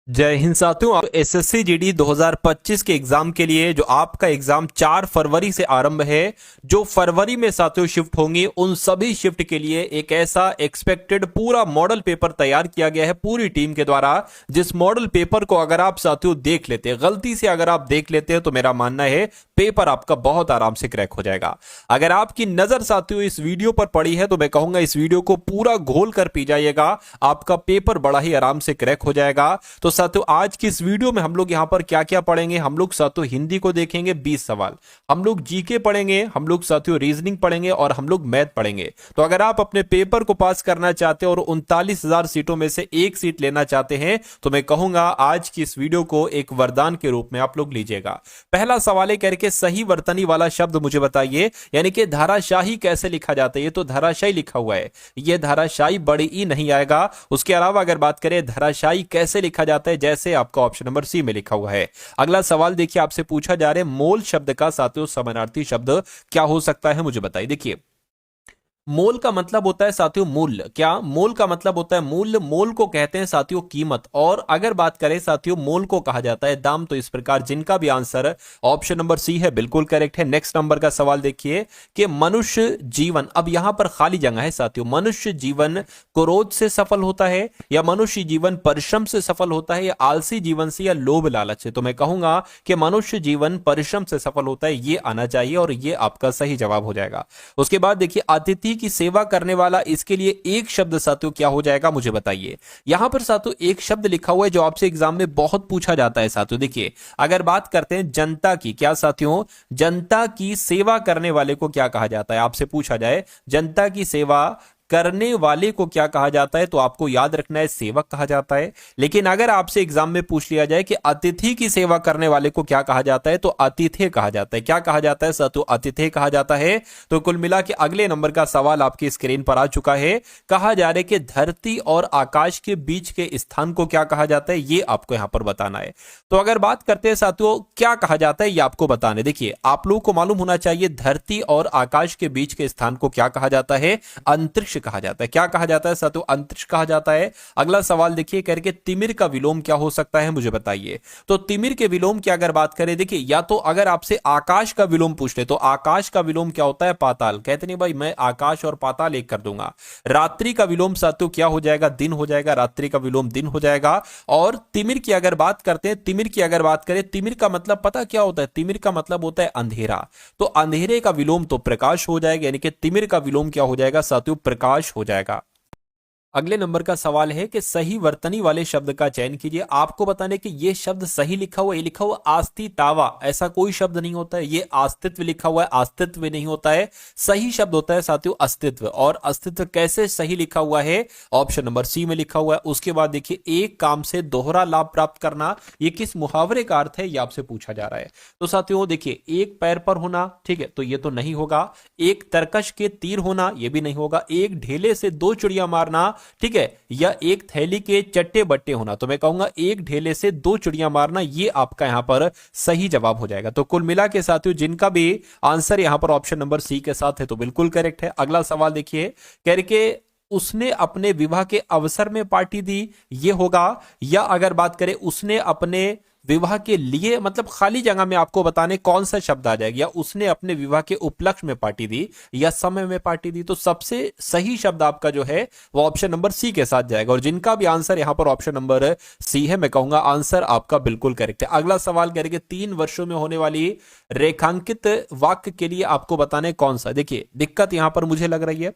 जय हिंद साथियों। आप एसएससी जीडी 2025 के एग्जाम के लिए जो आपका एग्जाम 4 फरवरी से आरंभ है, जो फरवरी में साथियों शिफ्ट होंगी, उन सभी शिफ्ट के लिए एक ऐसा एक्सपेक्टेड पूरा मॉडल पेपर तैयार किया गया है पूरी टीम के द्वारा। जिस मॉडल पेपर को अगर आप साथियों देख लेते हैं, गलती से अगर आप देख लेते हैं, तो मेरा मानना है पेपर आपका बहुत आराम से क्रैक हो जाएगा। अगर आपकी नजर साथियों इस वीडियो पर पड़ी है, तो मैं कहूंगा इस वीडियो को पूरा घोल कर पी जाइएगा, आपका पेपर बड़ा ही आराम से क्रैक हो जाएगा। तो साथियों आज की इस वीडियो में हम लोग यहां पर क्या क्या पढ़ेंगे, हम लोग साथियों हिंदी को देखेंगे 20 सवाल, हम लोग जीके पढ़ेंगे, हम लोग साथियों रीजनिंग पढ़ेंगे और हम लोग मैथ पढ़ेंगे। तो अगर आप अपने पेपर को पास करना चाहते हैं और 39,000 सीटों में से एक सीट लेना चाहते हैं, तो मैं कहूंगा आज की इस वीडियो को एक वरदान के रूप में आप लोग लीजिएगा। पहला सवाल है करके सही वर्तनी वाला शब्द मुझे बताइए, यानी कि धाराशाही कैसे लिखा जाता है। ये तो धाराशाही लिखा हुआ है, ये धाराशाही बड़ी ई नहीं आएगा। उसके अलावा अगर बात करें धाराशाही कैसे लिखा जाता है, जैसे आपका ऑप्शन नंबर सी में लिखा हुआ है। अगला सवाल देखिए, आपसे पूछा जा रहा है मोल शब्द का साथियों समानार्थी शब्द क्या हो सकता है, मुझे बताइए। देखिए मोल का मतलब होता है साथियों मूल्य। क्या मोल का मतलब होता है मूल्य? मोल को कहते हैं साथियों कीमत। और अगर बात करें साथियों मोल को कहा जाता है दाम। तो इस प्रकार जिनका भी आंसर ऑप्शन नंबर सी है बिल्कुल करेक्ट है। नेक्स्ट नंबर का सवाल देखिए कि मनुष्य जीवन, अब यहां पर खाली जगह है साथियों, मनुष्य जीवन क्रोध से सफल होता है या मनुष्य जीवन परिश्रम से सफल होता है या आलसी जीवन से या लोभ लालच से? तो मैं कहूंगा कि मनुष्य जीवन परिश्रम से सफल होता है, ये आना चाहिए और ये आपका सही जवाब हो जाएगा। उसके बाद देखिए अतिथि की सेवा करने वाला, इसके लिए एक शब्द साथियों क्या हो जाएगा, मुझे बताइए। यहां पर साथियों एक शब्द लिखा हुआ है जो आपसे एग्जाम में बहुत पूछा जाता है साथियों। देखिए अगर बात करते हैं जनता की, क्या साथियों जनता की सेवा करने वाले को क्या कहा जाता है? आपसे पूछा जाए जनता की सेवा करने वाले को क्या कहा जाता है, तो आपको याद रखना है सेवक कहा जाता है। लेकिन अगर आपसे एग्जाम में पूछ लिया जाए कि अतिथि की सेवा करने वाले को क्या कहा जाता है, तो अतिथि कहा जाता है। क्या कहा जाता है साथियों? अतिथि कहा जाता है। तो कुल मिला के अगले नंबर का सवाल आपकी स्क्रीन पर आ चुका है। कहा जा रहा है कि धरती और आकाश के बीच के स्थान को क्या कहा जाता है, ये आपको यहां पर बताना है। तो अगर बात करते हैं साथियों क्या कहा जाता है, ये आपको बताना है। देखिए आप लोगों को मालूम होना चाहिए धरती और आकाश के बीच के स्थान को क्या कहा जाता है, अंतरिक्ष कहा जाता है। क्या कहा जाता है साथियों? अंतरिक्ष कहा जाता है। अगला सवाल देखिए करके तिमिर का विलोम क्या हो सकता है, मुझे बताइए। तो तिमिर के विलोम की अगर बात करें, देखिए या तो अगर आपसे आकाश का विलोम पूछ ले, तो आकाश का विलोम क्या होता है? पाताल। कहते नहीं भाई मैं आकाश और पाताल एक कर दूंगा। रात्रि का विलोम साथियों क्या हो जाएगा? दिन हो जाएगा। रात्रि का विलोम दिन हो जाएगा। और तिमिर की अगर बात करते हैं, तिमिर की अगर बात करें, तिमिर का मतलब पता क्या होता है? तिमिर का मतलब होता है अंधेरा। तो अंधेरे का विलोम तो प्रकाश हो जाएगा, यानी कि तिमिर का विलोम क्या हो जाएगा साथियों? प्रकाश हो जाएगा। अगले नंबर का सवाल है कि सही वर्तनी वाले शब्द का चयन कीजिए। आपको बताने कि ये शब्द सही लिखा हुआ है, ये लिखा हुआ आस्तितावा, ऐसा कोई शब्द नहीं होता है। ये अस्तित्व लिखा हुआ है, अस्तित्व नहीं होता है। सही शब्द होता है साथियों अस्तित्व। और अस्तित्व कैसे सही लिखा हुआ है? ऑप्शन नंबर सी में लिखा हुआ है। उसके बाद देखिए एक काम से दोहरा लाभ प्राप्त करना, ये किस मुहावरे का अर्थ है, ये आपसे पूछा जा रहा है। तो साथियों देखिए एक पैर पर होना, ठीक है, तो ये तो नहीं होगा। एक तरकश के तीर होना, ये भी नहीं होगा। एक ढेले से दो चिड़िया मारना, ठीक है, या एक थैली के चट्टे बट्टे होना, तो मैं कहूंगा एक ढेले से दो चिड़िया मारना, ये आपका यहां पर सही जवाब हो जाएगा। तो कुल मिला के साथियों जिनका भी आंसर यहां पर ऑप्शन नंबर सी के साथ है, तो बिल्कुल करेक्ट है। अगला सवाल देखिए करके उसने अपने विवाह के अवसर में पार्टी दी, ये होगा। या अगर बात करें उसने अपने विवाह के लिए, मतलब खाली जगह में आपको बताने कौन सा शब्द आ जाएगा, या उसने अपने विवाह के उपलक्ष्य में पार्टी दी या समय में पार्टी दी। तो सबसे सही शब्द आपका जो है वो ऑप्शन नंबर सी के साथ जाएगा। और जिनका भी आंसर यहां पर ऑप्शन नंबर सी है, मैं कहूंगा आंसर आपका बिल्कुल करेक्ट है। अगला सवाल करेंगे 3 वर्षों में होने वाली रेखांकित वाक्य के लिए आपको बताने कौन सा। देखिए दिक्कत यहां पर मुझे लग रही है,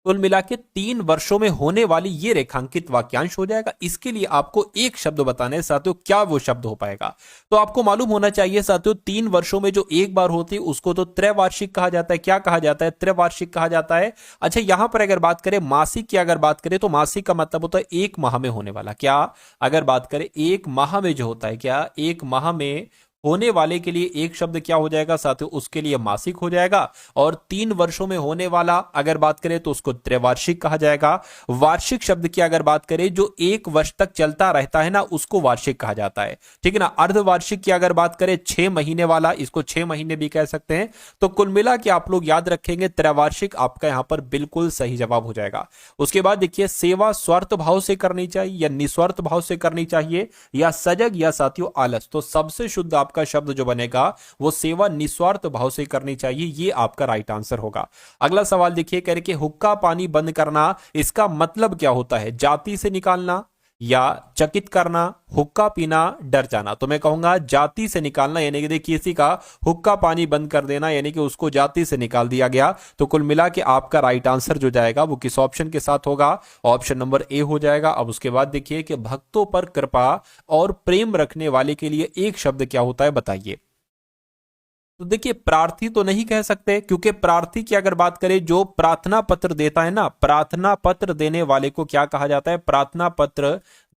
कुल मिला के 3 वर्षों में होने वाली ये रेखांकित वाक्यांश हो जाएगा। इसके लिए आपको एक शब्द बताना है साथियों, क्या वो शब्द हो पाएगा। तो आपको मालूम होना चाहिए साथियों 3 वर्षों में जो एक बार होती है उसको तो त्रैवार्षिक कहा जाता है। क्या कहा जाता है? त्रैवार्षिक कहा जाता है। अच्छा यहां पर अगर बात करें मासिक की, अगर बात करें तो मासिक का मतलब होता है एक माह में होने वाला। क्या अगर बात करें एक माह में जो होता है, क्या एक माह में होने वाले के लिए एक शब्द क्या हो जाएगा साथियों, उसके लिए मासिक हो जाएगा। और 3 वर्षों में होने वाला अगर बात करें तो उसको त्रैवार्षिक कहा जाएगा। वार्षिक शब्द की अगर बात करें जो 1 वर्ष तक चलता रहता है ना, उसको वार्षिक कहा जाता है, ठीक है ना। अर्धवार्षिक की अगर बात करें 6 महीने वाला, इसको 6 महीने भी कह सकते हैं। तो कुल मिला के आप लोग याद रखेंगे त्रैवार्षिक आपका यहां पर बिल्कुल सही जवाब हो जाएगा। उसके बाद देखिए, सेवा स्वार्थ भाव से करनी चाहिए या निस्वार्थ भाव से करनी चाहिए, या सजग या साथियों आलस। तो सबसे शुद्ध आपका शब्द जो बनेगा वो सेवा निस्वार्थ भाव से करनी चाहिए, ये आपका राइट आंसर होगा। अगला सवाल देखिए, कह रहे कि हुक्का पानी बंद करना, इसका मतलब क्या होता है? जाति से निकालना या चकित करना, हुक्का पीना, डर जाना। तो मैं कहूंगा जाति से निकालना, यानी कि देखिए किसी का हुक्का पानी बंद कर देना, यानी कि उसको जाति से निकाल दिया गया। तो कुल मिला के आपका राइट आंसर जो जाएगा वो किस ऑप्शन के साथ होगा? ऑप्शन नंबर ए हो जाएगा। अब उसके बाद देखिए कि भक्तों पर कृपा और प्रेम रखने वाले के लिए एक शब्द क्या होता है, बताइए। तो देखिए, प्रार्थी तो नहीं कह सकते, क्योंकि प्रार्थी की अगर बात करें जो प्रार्थना पत्र देता है ना, प्रार्थना पत्र देने वाले को क्या कहा जाता है? प्रार्थना पत्र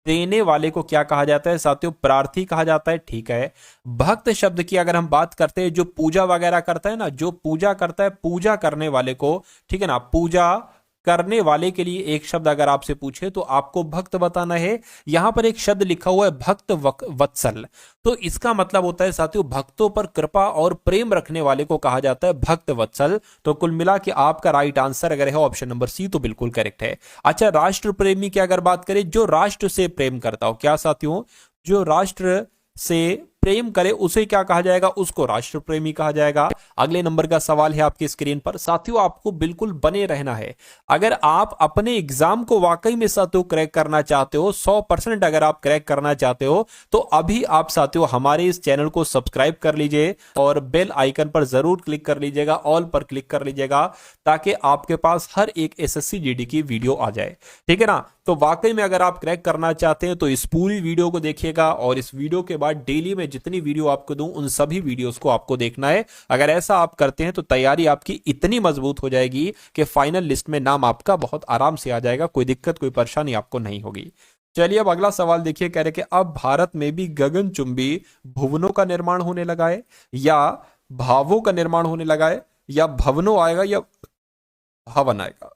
देने वाले को क्या कहा जाता है साथियों? प्रार्थी कहा जाता है, ठीक है। भक्त शब्द की अगर हम बात करते हैं, जो पूजा वगैरह करता है ना, जो पूजा करता है, पूजा करने वाले को, ठीक है ना, पूजा करने वाले के लिए एक शब्द अगर आपसे पूछे तो आपको भक्त बताना है। यहां पर एक शब्द लिखा हुआ है भक्त वत्सल, तो इसका मतलब होता है साथियों भक्तों पर कृपा और प्रेम रखने वाले को कहा जाता है भक्त वत्सल। तो कुल मिला के आपका राइट आंसर अगर है ऑप्शन नंबर सी, तो बिल्कुल करेक्ट है। अच्छा, राष्ट्र प्रेमी की अगर बात करें, जो राष्ट्र से प्रेम करता हो, क्या साथियों? जो राष्ट्र से प्रेम करे उसे क्या कहा जाएगा? उसको राष्ट्र प्रेमी कहा जाएगा। अगले नंबर का सवाल है आपकी स्क्रीन पर। साथियों आपको बिल्कुल बने रहना है। अगर आप अपने एग्जाम को वाकई में साथियों क्रैक करना चाहते हो, 100% अगर आप क्रैक करना चाहते हो, तो अभी आप साथियों हमारे इस चैनल को सब्सक्राइब कर लीजिए और बेल आइकन पर जरूर क्लिक कर लीजिएगा, ऑल पर क्लिक कर लीजिएगा, ताकि आपके पास हर एक एसएससी जीडी की वीडियो आ जाए, ठीक है ना। तो वाकई में अगर आप क्रैक करना चाहते हैं तो इस पूरी वीडियो को देखिएगा, और इस वीडियो के बाद डेली में जितनी वीडियो आपको दूं उन सभी वीडियोस को आपको देखना है। अगर ऐसा आप करते हैं तो तैयारी आपकी इतनी मजबूत हो जाएगी कि फाइनल लिस्ट में नाम आपका बहुत आराम से आ जाएगा, कोई दिक्कत कोई परेशानी आपको नहीं होगी। चलिए अब अगला सवाल देखिए, कह रहे कि अब भारत में भी गगनचुंबी भुवनों का निर्माण होने लगा है, या भावों का निर्माण होने लगा है, या भवनों आएगा, या भवन आएगा।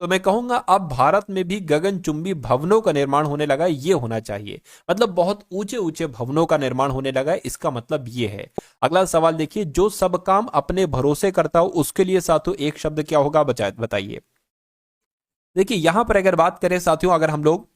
तो मैं कहूंगा अब भारत में भी गगनचुंबी भवनों का निर्माण होने लगा है, ये होना चाहिए। मतलब बहुत ऊंचे ऊंचे भवनों का निर्माण होने लगा है, इसका मतलब ये है। अगला सवाल देखिए, जो सब काम अपने भरोसे करता हो उसके लिए साथियों एक शब्द क्या होगा, बताइए। देखिए यहां पर अगर बात करें साथियों, अगर हम लोग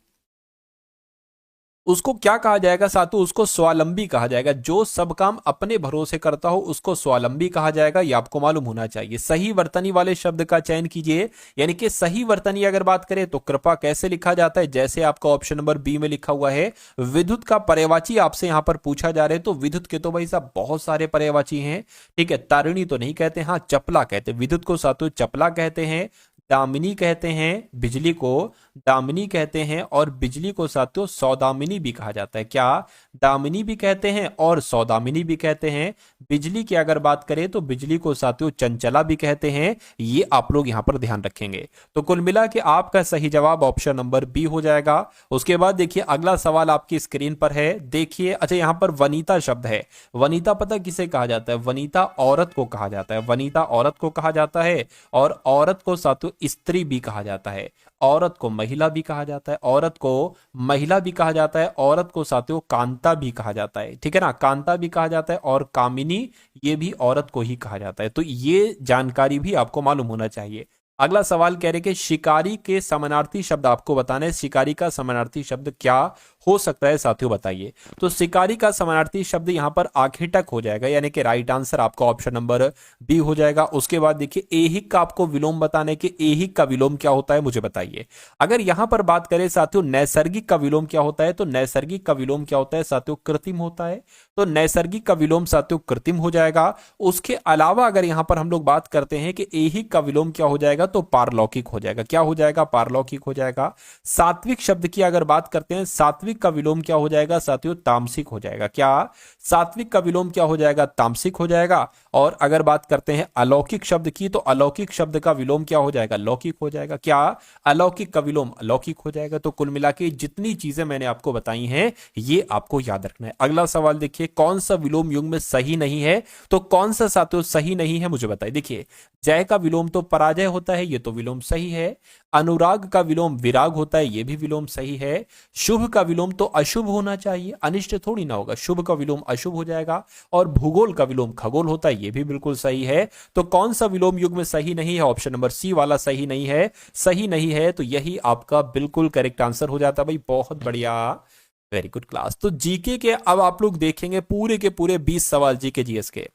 उसको क्या कहा जाएगा साथियों, उसको स्वावलंबी कहा जाएगा। जो सब काम अपने भरोसे करता हो उसको स्वावलंबी कहा जाएगा, ये आपको मालूम होना चाहिए। सही वर्तनी वाले शब्द का चयन कीजिए, यानी कि सही वर्तनी अगर बात करें तो कृपा कैसे लिखा जाता है, जैसे आपका ऑप्शन नंबर बी में लिखा हुआ है। विद्युत का पर्यायवाची आपसे यहां पर पूछा जा रहा है, तो विद्युत के तो भाई साहब बहुत सारे पर्यायवाची हैं, ठीक है। तारिणी तो नहीं कहते, हाँ चपला कहते, विद्युत को साथियों चपला कहते हैं, दामिनी कहते हैं, बिजली को दामिनी कहते हैं, और बिजली को साथियों सौदामिनी भी कहा जाता है। क्या? दामिनी भी कहते हैं और सौदामिनी भी कहते हैं। बिजली की अगर बात करें तो बिजली को साथियों चंचला भी कहते हैं, ये आप लोग यहां पर ध्यान रखेंगे। तो कुल मिला के आपका सही जवाब ऑप्शन नंबर बी हो जाएगा। उसके बाद देखिए अगला सवाल आपकी स्क्रीन पर है, देखिए। अच्छा, यहां पर वनिता शब्द है। वनिता पता किसे कहा जाता है? वनिता औरत को कहा जाता है, वनिता औरत को कहा जाता है। और औरत को साथियों स्त्री भी कहा जाता है, औरत को महिला भी कहा जाता है, औरत को महिला भी कहा जाता है, औरत को साथियों कांता भी कहा जाता है, ठीक है ना। कांता भी कहा जाता है, और कामिनी ये भी औरत को ही कहा जाता है। तो ये जानकारी भी आपको मालूम होना चाहिए। अगला सवाल कह रहे कि शिकारी के समानार्थी शब्द आपको बताना है। शिकारी का समानार्थी शब्द क्या हो सकता है साथियों, बताइए। तो शिकारी का समानार्थी शब्द यहां पर आखेटक हो जाएगा, यानी कि राइट आंसर आपका ऑप्शन नंबर बी हो जाएगा। उसके बाद देखिए ऐहिक का आपको विलोम बताने के, ऐहिक का विलोम क्या होता है मुझे बताइए। अगर यहां पर बात करें साथियों नैसर्गिक का विलोम क्या होता है, तो नैसर्गिक का विलोम क्या होता है साथियों, कृत्रिम होता है। तो नैसर्गिक का विलोम साथियों कृत्रिम हो जाएगा। उसके अलावा अगर यहां पर हम लोग बात करते हैं कि ऐहिक का विलोम क्या हो जाएगा, जाएगा तो पारलौकिक हो जाएगा। क्या हो जाएगा? पारलौकिक हो जाएगा। सात्विक शब्द की अगर बात करते हैं, सात्विक का विलोम क्या हो जाएगा साथियों? तामसिक हो जाएगा। क्या? सात्विक का विलोम क्या हो जाएगा? तामसिक हो जाएगा। और अगर बात करते हैं अलौकिक शब्द की, तो अलौकिक शब्द का विलोम क्या हो जाएगा? लौकिक हो जाएगा। क्या? अलौकिक का विलोम अलौकिक हो जाएगा। तो कुल मिला के जितनी चीजें मैंने आपको बताई हैं ये आपको याद रखना है। अगला सवाल देखिए, कौन सा विलोम युग्म में सही नहीं है? तो कौन सा साथियों सही नहीं है मुझे बताइए। देखिए, जय का विलोम तो पराजय होता है, ये तो विलोम सही है। अनुराग का विलोम विराग होता है, ये भी विलोम सही है। शुभ का विलोम तो अशुभ होना चाहिए, अनिष्ट थोड़ी ना होगा, शुभ का विलोम अशुभ हो जाएगा। और भूगोल का विलोम खगोल होता है, ये भी बिल्कुल सही है। तो कौन सा विलोम युग्म में सही नहीं है? ऑप्शन नंबर सी वाला सही नहीं है। सही नहीं है तो यही आपका बिल्कुल करेक्ट आंसर हो जाता है भाई। बहुत बढ़िया, वेरी गुड क्लास। तो जीके के अब आप लोग देखेंगे पूरे के पूरे 20 सवाल जीके जीएस के।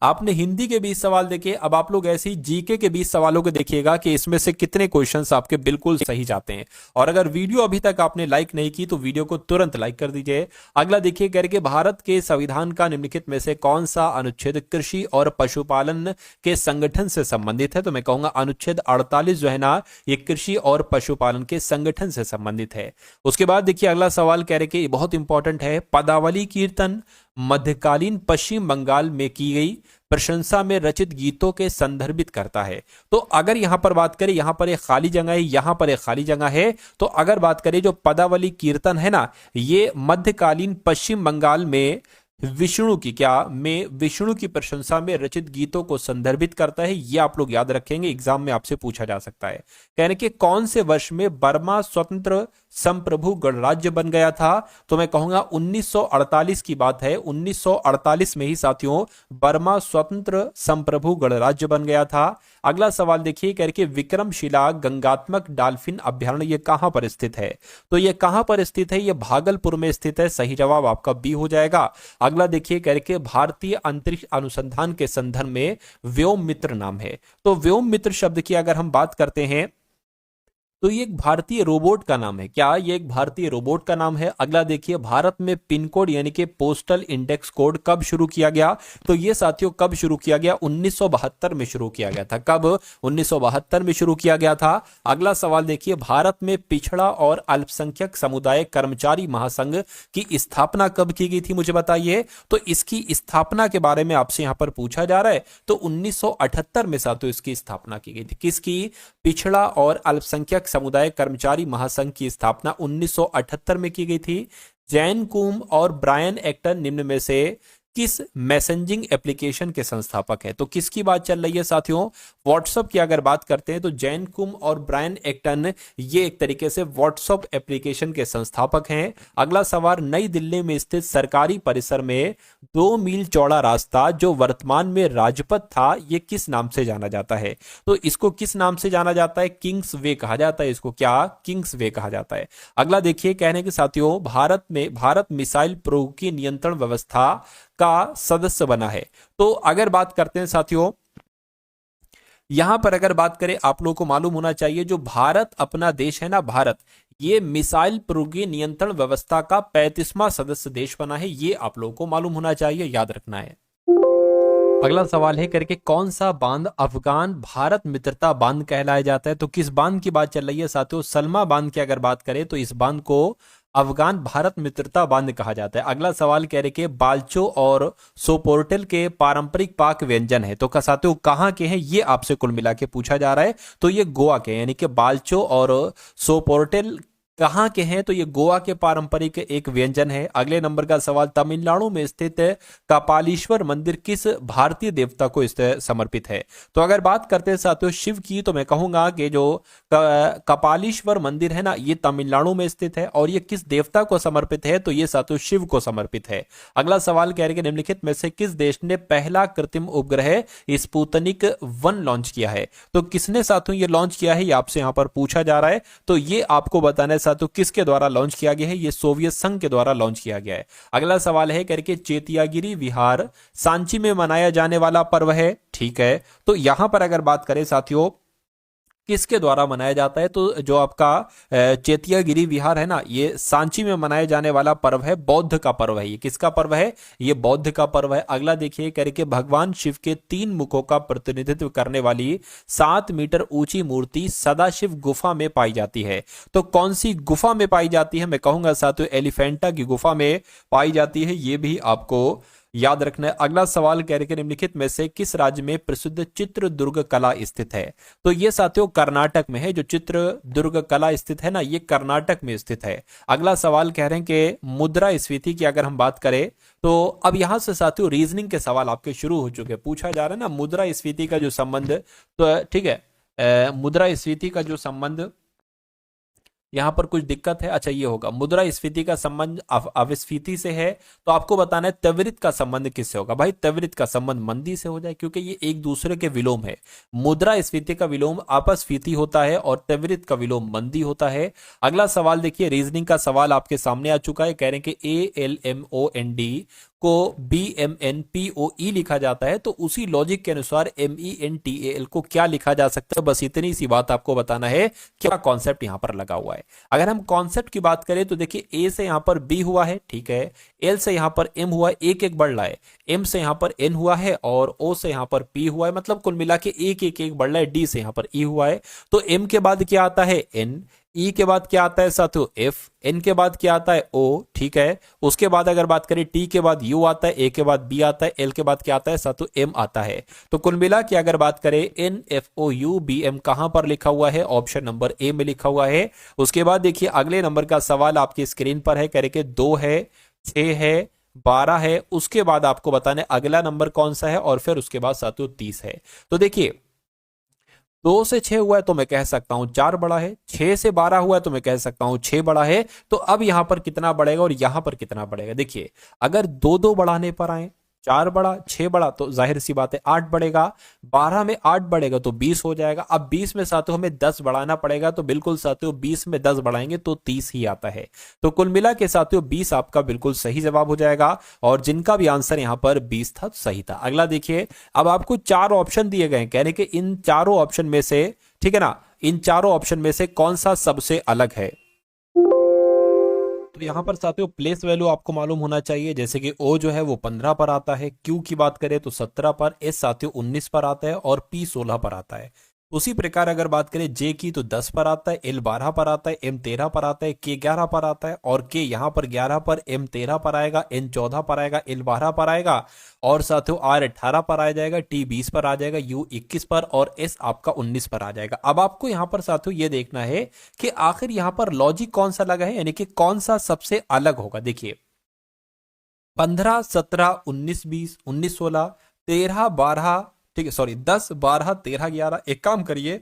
आपने हिंदी के 20 सवाल देखे, अब आप लोग ऐसे ही जीके के 20 सवालों को देखिएगा कि इसमें से कितने क्वेश्चंस आपके बिल्कुल सही जाते हैं। और अगर वीडियो अभी तक आपने लाइक नहीं की तो वीडियो को तुरंत लाइक कर दीजिए। अगला देखिए करके, भारत के संविधान का निम्नलिखित में से कौन सा अनुच्छेद कृषि और पशुपालन के संगठन से संबंधित है? तो मैं कहूंगा अनुच्छेद 48 जो है ना, ये कृषि और पशुपालन के संगठन से संबंधित है। उसके बाद देखिए अगला सवाल कह रहे कि बहुत इंपॉर्टेंट है, पदावली कीर्तन मध्यकालीन पश्चिम बंगाल में की गई प्रशंसा में रचित गीतों के संदर्भित करता है। तो अगर यहां पर बात करें, यहां पर एक खाली जगह है, यहां पर एक खाली जगह है, तो अगर बात करें जो पदावली कीर्तन है ना, ये मध्यकालीन पश्चिम बंगाल में विष्णु की विष्णु की प्रशंसा में रचित गीतों को संदर्भित करता है। ये आप लोग याद रखेंगे, एग्जाम में आपसे पूछा जा सकता है। कहने के कौन से वर्ष में बर्मा स्वतंत्र संप्रभु गणराज्य बन गया था? तो मैं कहूंगा 1948 की बात है। 1948 में ही साथियों बर्मा स्वतंत्र संप्रभु गणराज्य बन गया था। अगला सवाल देखिए करके, विक्रमशिला गंगात्मक डॉल्फिन अभ्यारण्य ये कहां पर स्थित है? तो ये कहां पर स्थित है? ये भागलपुर में स्थित है। सही जवाब आपका बी हो जाएगा। अगला देखिए करके, भारतीय अंतरिक्ष अनुसंधान के संदर्भ में व्योम मित्र नाम है। तो व्योम मित्र शब्द की अगर हम बात करते हैं तो ये एक भारतीय रोबोट का नाम है। क्या? ये एक भारतीय रोबोट का नाम है। अगला देखिए, भारत में पिन कोड यानी कि पोस्टल इंडेक्स कोड कब शुरू किया गया? तो ये साथियों कब शुरू किया गया? 1972 में शुरू किया गया था। कब? 1972 में शुरू किया गया था। अगला सवाल देखिए, भारत में पिछड़ा और अल्पसंख्यक समुदाय कर्मचारी महासंघ की स्थापना कब की गई थी मुझे बताइए। तो इसकी स्थापना के बारे में आपसे यहां पर पूछा जा रहा है। तो 1978 में साथियों इसकी स्थापना की गई थी। किसकी? पिछड़ा और अल्पसंख्यक समुदाय कर्मचारी महासंघ की स्थापना 1978 में की गई थी। जैन कुम और ब्रायन एक्टन निम्न में से किस मैसेजिंग एप्लीकेशन के संस्थापक है? तो किसकी बात चल रही है साथियों? व्हाट्सएप की अगर बात करते हैं तो जैन कुम और ब्रायन एक्टन ये एक तरीके से व्हाट्सएप एप्लीकेशन के संस्थापक हैं। अगला सवाल, नई दिल्ली में स्थित सरकारी परिसर में 2 मील चौड़ा रास्ता जो वर्तमान में राजपथ था, ये किस नाम से जाना जाता है? तो इसको किस नाम से जाना जाता है? किंग्स वे कहा जाता है इसको। क्या? किंग्स वे कहा जाता है। अगला देखिए, कहने के साथियों, भारत मिसाइल प्रौद्योगिकी नियंत्रण व्यवस्था का सदस्य बना है। तो अगर बात करते हैं साथियों, यहां पर अगर बात करें, आप लोगों को मालूम होना चाहिए जो भारत अपना देश है ना, भारत ये मिसाइल प्रौद्योगिकी नियंत्रण व्यवस्था का 35वां सदस्य देश बना है। ये आप लोगों को मालूम होना चाहिए, याद रखना है। अगला सवाल है करके, कौन सा बांध अफगान भारत मित्रता बांध कहलाया जाता है? तो किस बांध की बात चल रही है साथियों? सलमा बांध की अगर बात करें तो इस बांध को अफगान भारत मित्रता बांध कहा जाता है। अगला सवाल कह रहे कि बाल्चो और सोपोर्टेल के पारंपरिक पाक व्यंजन है, तो साथियों कहां के हैं? ये आपसे कुल मिला के पूछा जा रहा है। तो ये गोवा के, यानी कि बाल्चो और सोपोर्टेल कहां के हैं? तो ये गोवा के पारंपरिक एक व्यंजन है। अगले नंबर का सवाल, तमिलनाडु में स्थित कपालीश्वर मंदिर किस भारतीय देवता को समर्पित है? तो अगर बात करते हैं साथियों शिव की, तो मैं कहूंगा कि जो कपालीश्वर मंदिर है ना, ये तमिलनाडु में स्थित है। और ये किस देवता को समर्पित है? तो ये साथियों शिव को समर्पित है। अगला सवाल कह रहे कि निम्नलिखित में से किस देश ने पहला कृत्रिम उपग्रह स्पुतनिक 1 लॉन्च किया है? तो किसने साथियों ये लॉन्च किया है, ये आपसे यहां पर पूछा जा रहा है। तो ये आपको बताना है तो किसके द्वारा लॉन्च किया गया है? ये सोवियत संघ के द्वारा लॉन्च किया गया है। अगला सवाल है करके, चेतियागिरी विहार सांची में मनाया जाने वाला पर्व है। ठीक है, तो यहां पर अगर बात करें साथियों किसके द्वारा मनाया जाता है? तो जो आपका चेतिया गिरी विहार है ना, ये सांची में मनाए जाने वाला पर्व है, बौद्ध का पर्व है। ये किसका पर्व है? ये बौद्ध का पर्व है। अगला देखिए करके, भगवान शिव के 3 मुखों का प्रतिनिधित्व करने वाली 7 मीटर ऊंची मूर्ति सदाशिव गुफा में पाई जाती है। तो कौन सी गुफा में पाई जाती है? मैं कहूंगा साथियों एलिफेंटा की गुफा में पाई जाती है। ये भी आपको याद रखना है। अगला सवाल कह रहे कि निम्नलिखित में से किस राज्य में प्रसिद्ध चित्रदुर्ग कला स्थित है? तो ये साथियों कर्नाटक में है। जो चित्रदुर्ग कला स्थित है ना, ये कर्नाटक में स्थित है। अगला सवाल कह रहे हैं कि मुद्रास्फीति की अगर हम बात करें, तो अब यहां से साथियों रीजनिंग के सवाल आपके शुरू हो चुके हैं। पूछा जा रहा है ना मुद्रास्फीति का जो संबंध, तो ठीक है, मुद्रास्फीति का जो संबंध, यहां पर कुछ दिक्कत है। अच्छा, ये होगा मुद्रास्फीति का संबंध अपस्फीति से है। तो आपको बताना है त्वरित का संबंध किससे होगा? भाई त्वरित का संबंध मंदी से हो जाए, क्योंकि ये एक दूसरे के विलोम है। मुद्रास्फीति का विलोम अपस्फीति होता है और त्वरित का विलोम मंदी होता है। अगला सवाल देखिए, रीजनिंग का सवाल आपके सामने आ चुका है। कह रहे हैं कि ALMOND को BMNPOE लिखा जाता है, तो उसी लॉजिक के अनुसार MENTAL को क्या लिखा जा सकता है? बस इतनी सी बात आपको बताना है, क्या कॉन्सेप्ट यहां पर लगा हुआ है। अगर हम कॉन्सेप्ट की बात करें तो देखिए, A से यहां पर B हुआ है, ठीक है, L से यहां पर M हुआ है, एक एक बढ़ रहा है, M से यहां पर N हुआ है और O से यहां पर P हुआ है, मतलब कुल मिला के एक एक एक बढ़ रहा है। D से यहां पर E हुआ है। तो M के बाद क्या आता है? N, ई के बाद क्या आता है साथियों? एफ, एन के बाद क्या आता है? ओ, ठीक है। उसके बाद अगर बात करें टी के बाद यू आता है, ए के बाद बी आता है, एल के बाद क्या आता है साथियों? एम आता है। तो कुल मिला के अगर बात करें NFOUBM कहां पर लिखा हुआ है? ऑप्शन नंबर ए में लिखा हुआ है। उसके बाद देखिए अगले नंबर का सवाल आपकी स्क्रीन पर है, कह रहे कि 2 है, 6 है, 12 है। उसके बाद आपको बताने अगला नंबर कौन सा है और फिर उसके बाद साथियों 30 है। तो देखिए 2 से 6 हुआ है तो मैं कह सकता हूं 4 बड़ा है, 6 से 12 हुआ है तो मैं कह सकता हूं 6 बड़ा है। तो अब यहां पर कितना बढ़ेगा और यहां पर कितना बढ़ेगा? देखिए अगर 2 बढ़ाने पर आए, 4 बड़ा 6 बड़ा, तो जाहिर सी बात है 8 बढ़ेगा। 12 में 8 बढ़ेगा तो 20 हो जाएगा। अब 20 में साथियों हमें 10 बढ़ाना पड़ेगा, तो बिल्कुल साथियों 20 में 10 बढ़ाएंगे तो 30 ही आता है। तो कुल मिला के साथियों 20 आपका बिल्कुल सही जवाब हो जाएगा, और जिनका भी आंसर यहां पर 20 था सही था। अगला देखिए, अब आपको 4 ऑप्शन दिए गए, कहने के इन चारों ऑप्शन में से, ठीक है ना, इन चारों ऑप्शन में से कौन सा सबसे अलग है? तो यहां पर साथियों प्लेस वैल्यू आपको मालूम होना चाहिए, जैसे कि O जो है वो 15 पर आता है, Q की बात करें तो 17 पर, S साथियों 19 पर आता है और P 16 पर आता है। उसी प्रकार अगर बात करें J की तो 10 पर आता है, L 12 पर आता है, M 13 पर आता है, K 11 पर आता है और K यहां पर 11 पर, M 13 पर आएगा, N 14 पर आएगा, L 12 पर आएगा और साथियों R 18 पर आ जाएगा, T 20 पर आ जाएगा, U 21 पर और S आपका 19 पर आ जाएगा। अब आपको यहां पर साथियों ये देखना है कि आखिर यहां पर लॉजिक कौन सा लगा है, यानी कि कौन सा सबसे अलग होगा। देखिए 15, 17, 19, 20, 19, 16, 13, 12, ठीक है, सॉरी 10, 12, 13, 11। एक काम करिए,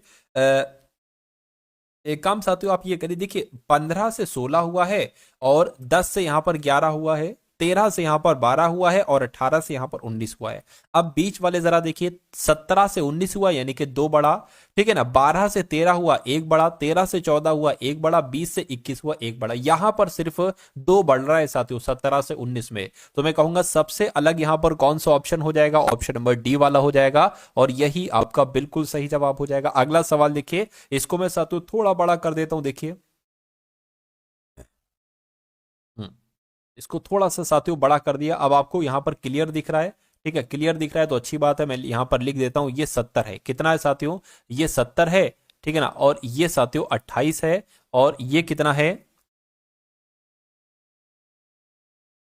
एक काम साथियों आप ये करिए, देखिए 15 से 16 हुआ है और 10 से यहां पर 11 हुआ है, 13 से यहां पर 12 हुआ है और 18 से यहां पर 19 हुआ है। अब बीच वाले जरा देखिए, 17 से 19 हुआ यानी कि 2 बड़ा, ठीक है ना, 12 से 13 हुआ 1 बड़ा, 13 से 14 हुआ 1 बड़ा, 20 से 21 हुआ 1 बड़ा। यहां पर सिर्फ 2 बढ़ रहा है साथियों 17 से 19 में। तो मैं कहूंगा सबसे अलग यहां पर कौन सा ऑप्शन हो जाएगा? ऑप्शन नंबर डी वाला हो जाएगा और यही आपका बिल्कुल सही जवाब हो जाएगा। अगला सवाल देखिए, इसको मैं साथियों थोड़ा बड़ा कर देता हूं, देखिए इसको थोड़ा सा साथियों बड़ा कर दिया। अब आपको यहां पर क्लियर दिख रहा है, ठीक है, क्लियर दिख रहा है तो अच्छी बात है। मैं यहां पर लिख देता हूं, ये 70 है। कितना है साथियों? ये 70 है, ठीक है ना, और ये साथियों 28 है और ये कितना है?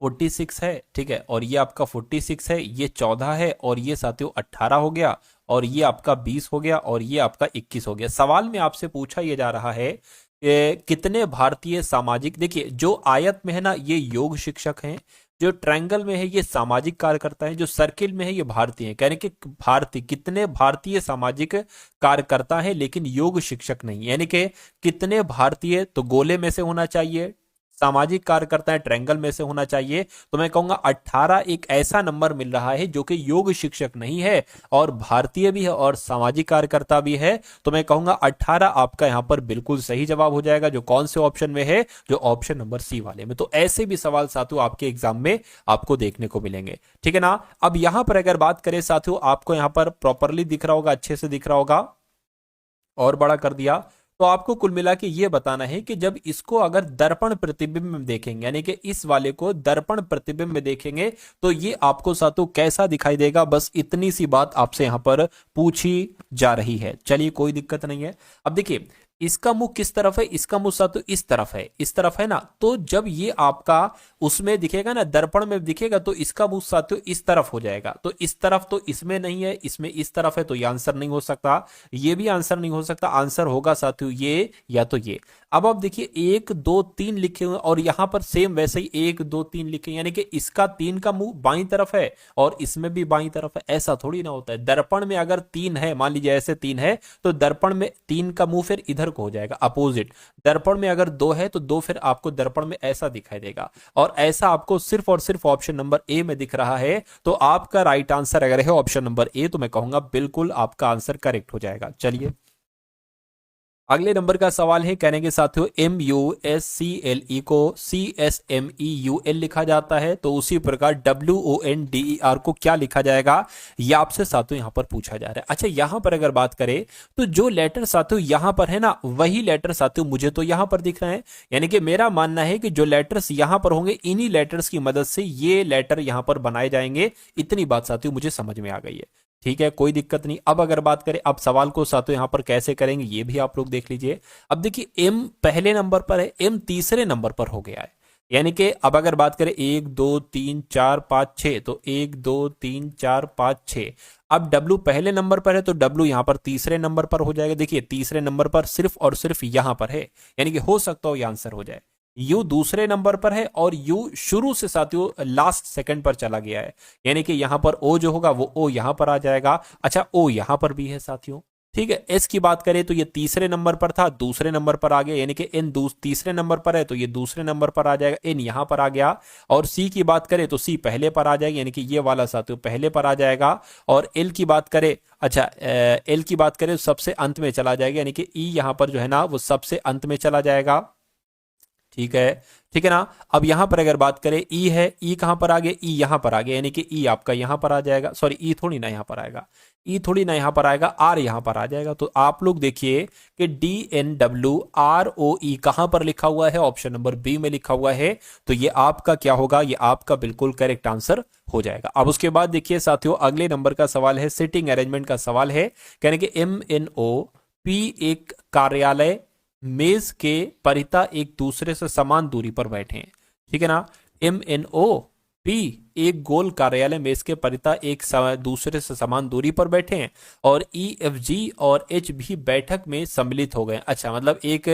46 है, ठीक है, और ये आपका 46 है, ये 14 है और ये साथियों 18 हो गया और ये आपका 20 हो गया और ये आपका 21 हो गया। सवाल में आपसे पूछा यह जा रहा है कि कितने भारतीय सामाजिक, देखिए जो आयत में है ना ये योग शिक्षक हैं, जो ट्रायंगल में है ये सामाजिक कार्यकर्ता है, जो सर्किल में है ये भारतीय है। यानी कि भारतीय, कितने भारतीय सामाजिक कार्यकर्ता है लेकिन योग शिक्षक नहीं, यानी कि कितने भारतीय, तो गोले में से होना चाहिए, सामाजिक कार्यकर्ता है ट्रायंगल में से होना चाहिए। तो मैं कहूंगा 18 एक ऐसा नंबर मिल रहा है जो कि योग शिक्षक नहीं है और भारतीय भी है और सामाजिक कार्यकर्ता भी है। तो मैं कहूंगा 18 आपका यहां पर बिल्कुल सही जवाब हो जाएगा, जो कौन से ऑप्शन में है? जो ऑप्शन नंबर सी वाले में। तो ऐसे भी सवाल साथियों आपके एग्जाम में आपको देखने को मिलेंगे, ठीक है ना। अब यहां पर अगर बात करें साथियों, आपको यहां पर प्रॉपरली दिख रहा होगा, अच्छे से दिख रहा होगा, और बड़ा कर दिया। तो आपको कुल मिला के ये बताना है कि जब इसको अगर दर्पण प्रतिबिंब में देखेंगे, यानी कि इस वाले को दर्पण प्रतिबिंब में देखेंगे, तो ये आपको सातों कैसा दिखाई देगा। बस इतनी सी बात आपसे यहां पर पूछी जा रही है। चलिए कोई दिक्कत नहीं है। अब देखिए इसका मुंह किस तरफ है, इसका मुंह सातों इस तरफ है, इस तरफ है ना। तो जब ये आपका उसमें दिखेगा ना, दर्पण में दिखेगा, तो इसका मुंह साथियों इस तरफ हो जाएगा। तो इस तरफ तो इसमें नहीं है, इसमें इस तरफ है, तो ये आंसर नहीं हो सकता, ये भी आंसर नहीं हो सकता। आंसर होगा साथियों ये या तो ये। अब आप देखिए 1 2 3 लिखे हुए और यहां पर सेम वैसे ही 1 2 3 लिखे, यानी कि इसका 3 का मुंह बाईं तरफ है और इसमें भी बाईं तरफ है। ऐसा थोड़ी ना होता है। दर्पण में अगर 3 है, मान लीजिए ऐसे 3 है, तो दर्पण में 3 का मुंह फिर इधर को हो जाएगा, अपोजिट। दर्पण में अगर 2 है तो 2 फिर आपको दर्पण में ऐसा दिखाई देगा। और ऐसा आपको सिर्फ और सिर्फ ऑप्शन नंबर ए में दिख रहा है। तो आपका राइट आंसर अगर है ऑप्शन नंबर ए, तो मैं कहूंगा बिल्कुल आपका आंसर करेक्ट हो जाएगा। चलिए अगले नंबर का सवाल है, कहने के साथियों MUSCLE को CSMEUL लिखा जाता है, तो उसी प्रकार WONDER को क्या लिखा जाएगा, यह आपसे साथियों यहां पर पूछा जा रहा है। अच्छा यहां पर अगर बात करें तो जो लेटर साथियों यहां पर है ना, वही लेटर साथियों मुझे तो यहां पर दिख रहे हैं। यानी कि मेरा मानना है कि जो लेटर्स यहां पर होंगे, इन्हीं लेटर्स की मदद से ये लेटर यहां पर बनाए जाएंगे। इतनी बात साथियों मुझे समझ में आ गई है। ठीक है कोई दिक्कत नहीं। अब अगर बात करें अब सवाल को साथियों यहां पर कैसे करेंगे, ये भी आप लोग देख लीजिए। अब देखिए एम पहले नंबर पर है, एम तीसरे नंबर पर हो गया है। यानी कि अब अगर बात करें 1 2 3 4 5 6, तो 1 2 3 4 5 6। अब डब्ल्यू पहले नंबर पर है, तो डब्ल्यू यहां पर तीसरे नंबर पर हो जाएगा। देखिए तीसरे नंबर पर सिर्फ और सिर्फ यहां पर है, यानी कि हो सकता हो यह आंसर हो जाए। यू दूसरे नंबर पर है और यू शुरू से साथियों लास्ट सेकंड पर चला गया है, यानी कि यहां पर ओ जो होगा वो ओ यहां पर आ जाएगा। अच्छा ओ यहां पर भी है साथियों। ठीक है एस की बात करें तो ये तीसरे नंबर पर था, दूसरे नंबर पर आ गया, यानी कि एन तीसरे नंबर पर है, तो ये दूसरे नंबर पर आ जाएगा, एन यहां पर आ गया। और सी की बात करें तो सी पहले पर आ जाएगा, यानी कि ये वाला साथियों पहले पर आ जाएगा। और एल की बात करें, अच्छा एल की बात करें तो सबसे अंत में चला जाएगा, यानी कि ई यहां पर जो है ना वो सबसे अंत में चला जाएगा। ठीक है ना। अब यहां पर अगर बात करें ई है, ई कहां पर आ गया, ई यहां पर आ गया, यानी कि ई आपका यहां पर आ जाएगा। सॉरी ई थोड़ी ना यहां पर आएगा, ई थोड़ी ना यहां पर आएगा, आर यहां पर आ जाएगा। तो आप लोग देखिए कि DNWROE कहां पर लिखा हुआ है, ऑप्शन नंबर बी में लिखा हुआ है। तो ये आपका क्या होगा, ये आपका बिल्कुल करेक्ट आंसर हो जाएगा। अब उसके बाद देखिए साथियों अगले नंबर का सवाल है, सिटिंग अरेंजमेंट का सवाल है। कहने के MNOP एक कार्यालय मेज के परिता एक दूसरे से समान दूरी पर बैठे हैं। ठीक है ना। MNOP एक गोल कार्यालय मेज के परिता एक दूसरे से समान दूरी पर बैठे हैं। और EFG और HB बैठक में सम्मिलित हो गए। अच्छा मतलब एक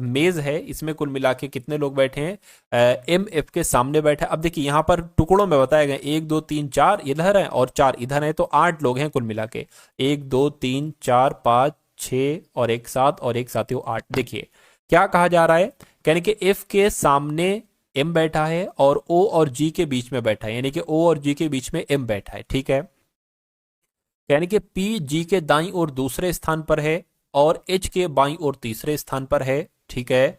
मेज है, इसमें कुल मिला के कितने लोग बैठे हैं, MF के सामने बैठे। अब देखिए यहां पर टुकड़ों में बताया गया 1 2 3 4 इधर है और 4 इधर है, तो 8 लोग हैं कुल मिला के। 1 2 3 4 5 6 और एक 7 और एक साथियों 8। देखिए क्या कहा जा रहा है, कहने के F के सामने M बैठा है और O और G के बीच में बैठा है, यानी कि O और G के बीच में M बैठा है। ठीक है यानी कि P G के दाईं ओर दूसरे स्थान पर है और H के बाईं ओर तीसरे स्थान पर है। ठीक है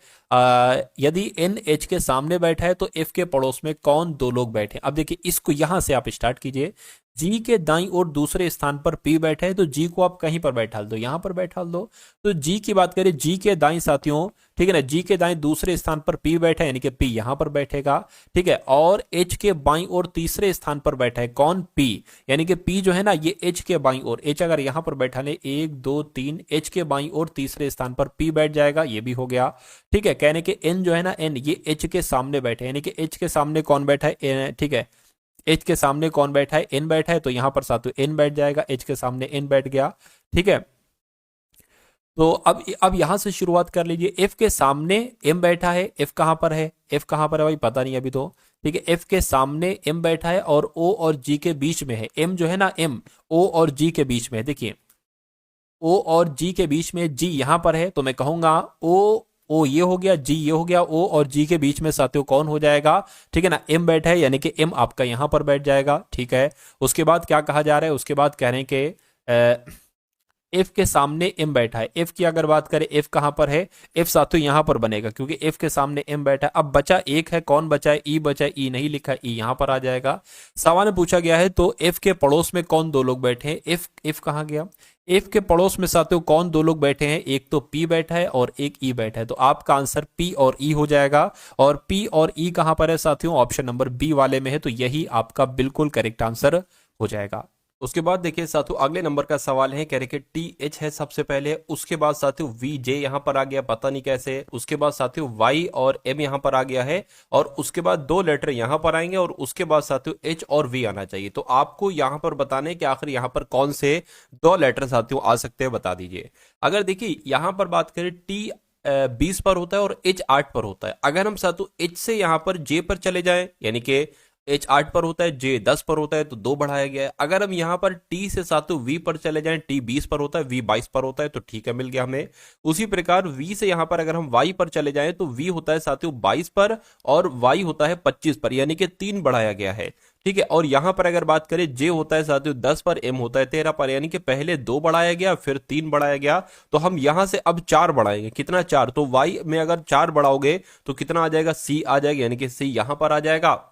यदि N H के सामने बैठा है तो F के पड़ोस में कौन दो लोग बैठे। अब देखिए इसको यहां से आप स्टार्ट कीजिए। G के दाईं ओर दूसरे स्थान पर P बैठा है, तो G को आप कहीं पर बैठा दो, यहां पर बैठा दो। तो G की बात करें, G के दाईं साथियों, ठीक है ना, G के दाईं दूसरे स्थान पर P बैठा है, यानी कि P यहां पर बैठेगा। ठीक है और H के बाईं ओर तीसरे स्थान पर बैठा है कौन, P, यानी कि P जो है ना ये H के बाईं ओर, H अगर यहां पर बैठा ले 1 2 3, H के बाईं ओर तीसरे स्थान पर P बैठ जाएगा, ये भी हो गया। ठीक है कहने के N जो है ना, N ये H के सामने बैठे, यानी कि H के सामने कौन बैठा है, ठीक है H के सामने कौन बैठा है, N बैठा है, तो यहां पर साथियों N बैठ जाएगा, H के सामने N बैठ गया। ठीक है तो अब यहां से शुरुआत कर लीजिए। F के सामने M बैठा है, F कहां पर है, F कहां पर है भाई पता नहीं अभी तो। ठीक है F के सामने M बैठा है और O और G के बीच में है। M जो है ना, M O और G के बीच में है। देखिए O और G के बीच में, G यहां पर है, तो मैं कहूंगा O ये हो गया, G ये हो गया, O और G के बीच में साथियों कौन हो जाएगा, ठीक है ना, M बैठा है, यानी कि M आपका यहां पर बैठ जाएगा। ठीक है उसके बाद क्या कहा जा रहा है, उसके बाद कह रहे हैं कि F के सामने M बैठा है। F की अगर बात करें, F कहां पर है, F साथियों यहां पर बनेगा क्योंकि F के सामने M बैठा है। अब बचा एक है, कौन बचा है, E बचा है, E नहीं लिखा, E यहां पर आ जाएगा। सवाल में पूछा गया है तो F के पड़ोस में कौन दो लोग बैठे हैं, F कहां गया, एफ के पड़ोस में साथियों कौन दो लोग बैठे हैं, एक तो पी बैठा है और एक ई बैठा है, तो आपका आंसर पी और ई हो जाएगा। और पी और ई कहां पर है साथियों, ऑप्शन नंबर बी वाले में है, तो यही आपका बिल्कुल करेक्ट आंसर हो जाएगा। उसके बाद देखिए साथियों अगले नंबर का सवाल है, कह रहे कि टी एच है सबसे पहले, उसके बाद साथियों वी जे यहां पर आ गया, पता नहीं कैसे, उसके बाद साथियों वाई और एम यहां पर आ गया है, और उसके बाद दो लेटर यहां पर आएंगे, और उसके बाद साथियों एच और वी आना चाहिए। तो आपको यहां पर बताने कि आखिर यहां पर कौन से दो लेटर साथियों आ सकते हैं, बता दीजिए। अगर देखिए यहां पर बात करें टी 20 पर होता है और एच 8 पर होता है। अगर हम साथियों एच से यहां पर जे पर चले जाएं, यानी कि एच 8 पर होता है, जे 10 पर होता है, तो दो बढ़ाया गया है। अगर हम यहां पर टी से साथियों वी पर चले जाएं, टी 20 पर होता है, वी 22 पर होता है, तो ठीक है, मिल गया हमें। उसी प्रकार वी से यहां पर अगर हम वाई पर चले जाएं, तो वी होता है साथियों 22 पर और वाई होता है 25 पर, यानी कि 3 बढ़ाया गया है। ठीक है, और यहां पर अगर बात करें जे होता है साथियों 10 पर, एम होता है 13 पर, यानी कि पहले 2 बढ़ाया गया फिर 3 बढ़ाया गया, तो हम यहां से अब 4 बढ़ाएंगे। कितना 4, तो वाई में अगर 4 बढ़ाओगे तो कितना आ जाएगा, सी आ जाएगा, यानी कि सी यहां पर आ जाएगा।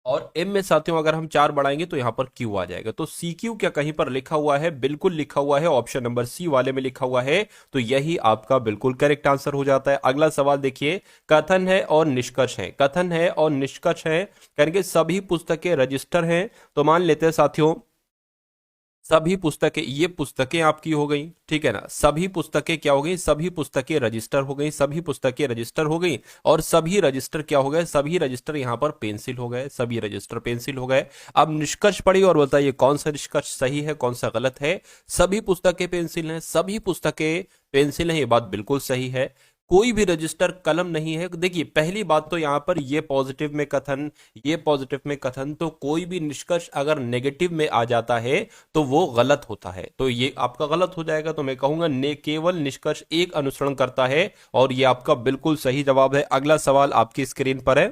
और एम में साथियों अगर हम 4 बढ़ाएंगे तो यहां पर क्यू आ जाएगा। तो सी क्यू क्या कहीं पर लिखा हुआ है, बिल्कुल लिखा हुआ है, ऑप्शन नंबर सी वाले में लिखा हुआ है, तो यही आपका बिल्कुल करेक्ट आंसर हो जाता है। अगला सवाल देखिए, कथन है और निष्कर्ष है, कथन है और निष्कर्ष है, करके सभी पुस्तकें रजिस्टर हैं। तो मान लेते हैं साथियों सभी पुस्तकें, ये पुस्तकें आपकी हो गई, ठीक है ना, सभी पुस्तकें क्या हो गई, सभी पुस्तकें रजिस्टर हो गई, सभी पुस्तकें रजिस्टर हो गई, और सभी रजिस्टर क्या हो गए, सभी रजिस्टर यहां पर पेंसिल हो गए, सभी रजिस्टर पेंसिल हो गए। अब निष्कर्ष पढ़िए और बताइए कौन सा निष्कर्ष सही है कौन सा गलत है। सभी पुस्तकें पेंसिल हैं, सभी पुस्तकें पेंसिल हैं, ये बात बिल्कुल सही है। कोई भी रजिस्टर कलम नहीं है। देखिए पहली बात तो यहां पर ये पॉजिटिव में कथन, ये पॉजिटिव में कथन, तो कोई भी निष्कर्ष अगर नेगेटिव में आ जाता है तो वो गलत होता है, तो ये आपका गलत हो जाएगा। तो मैं कहूंगा ने केवल निष्कर्ष एक अनुसरण करता है, और ये आपका बिल्कुल सही जवाब है। अगला सवाल आपकी स्क्रीन पर है,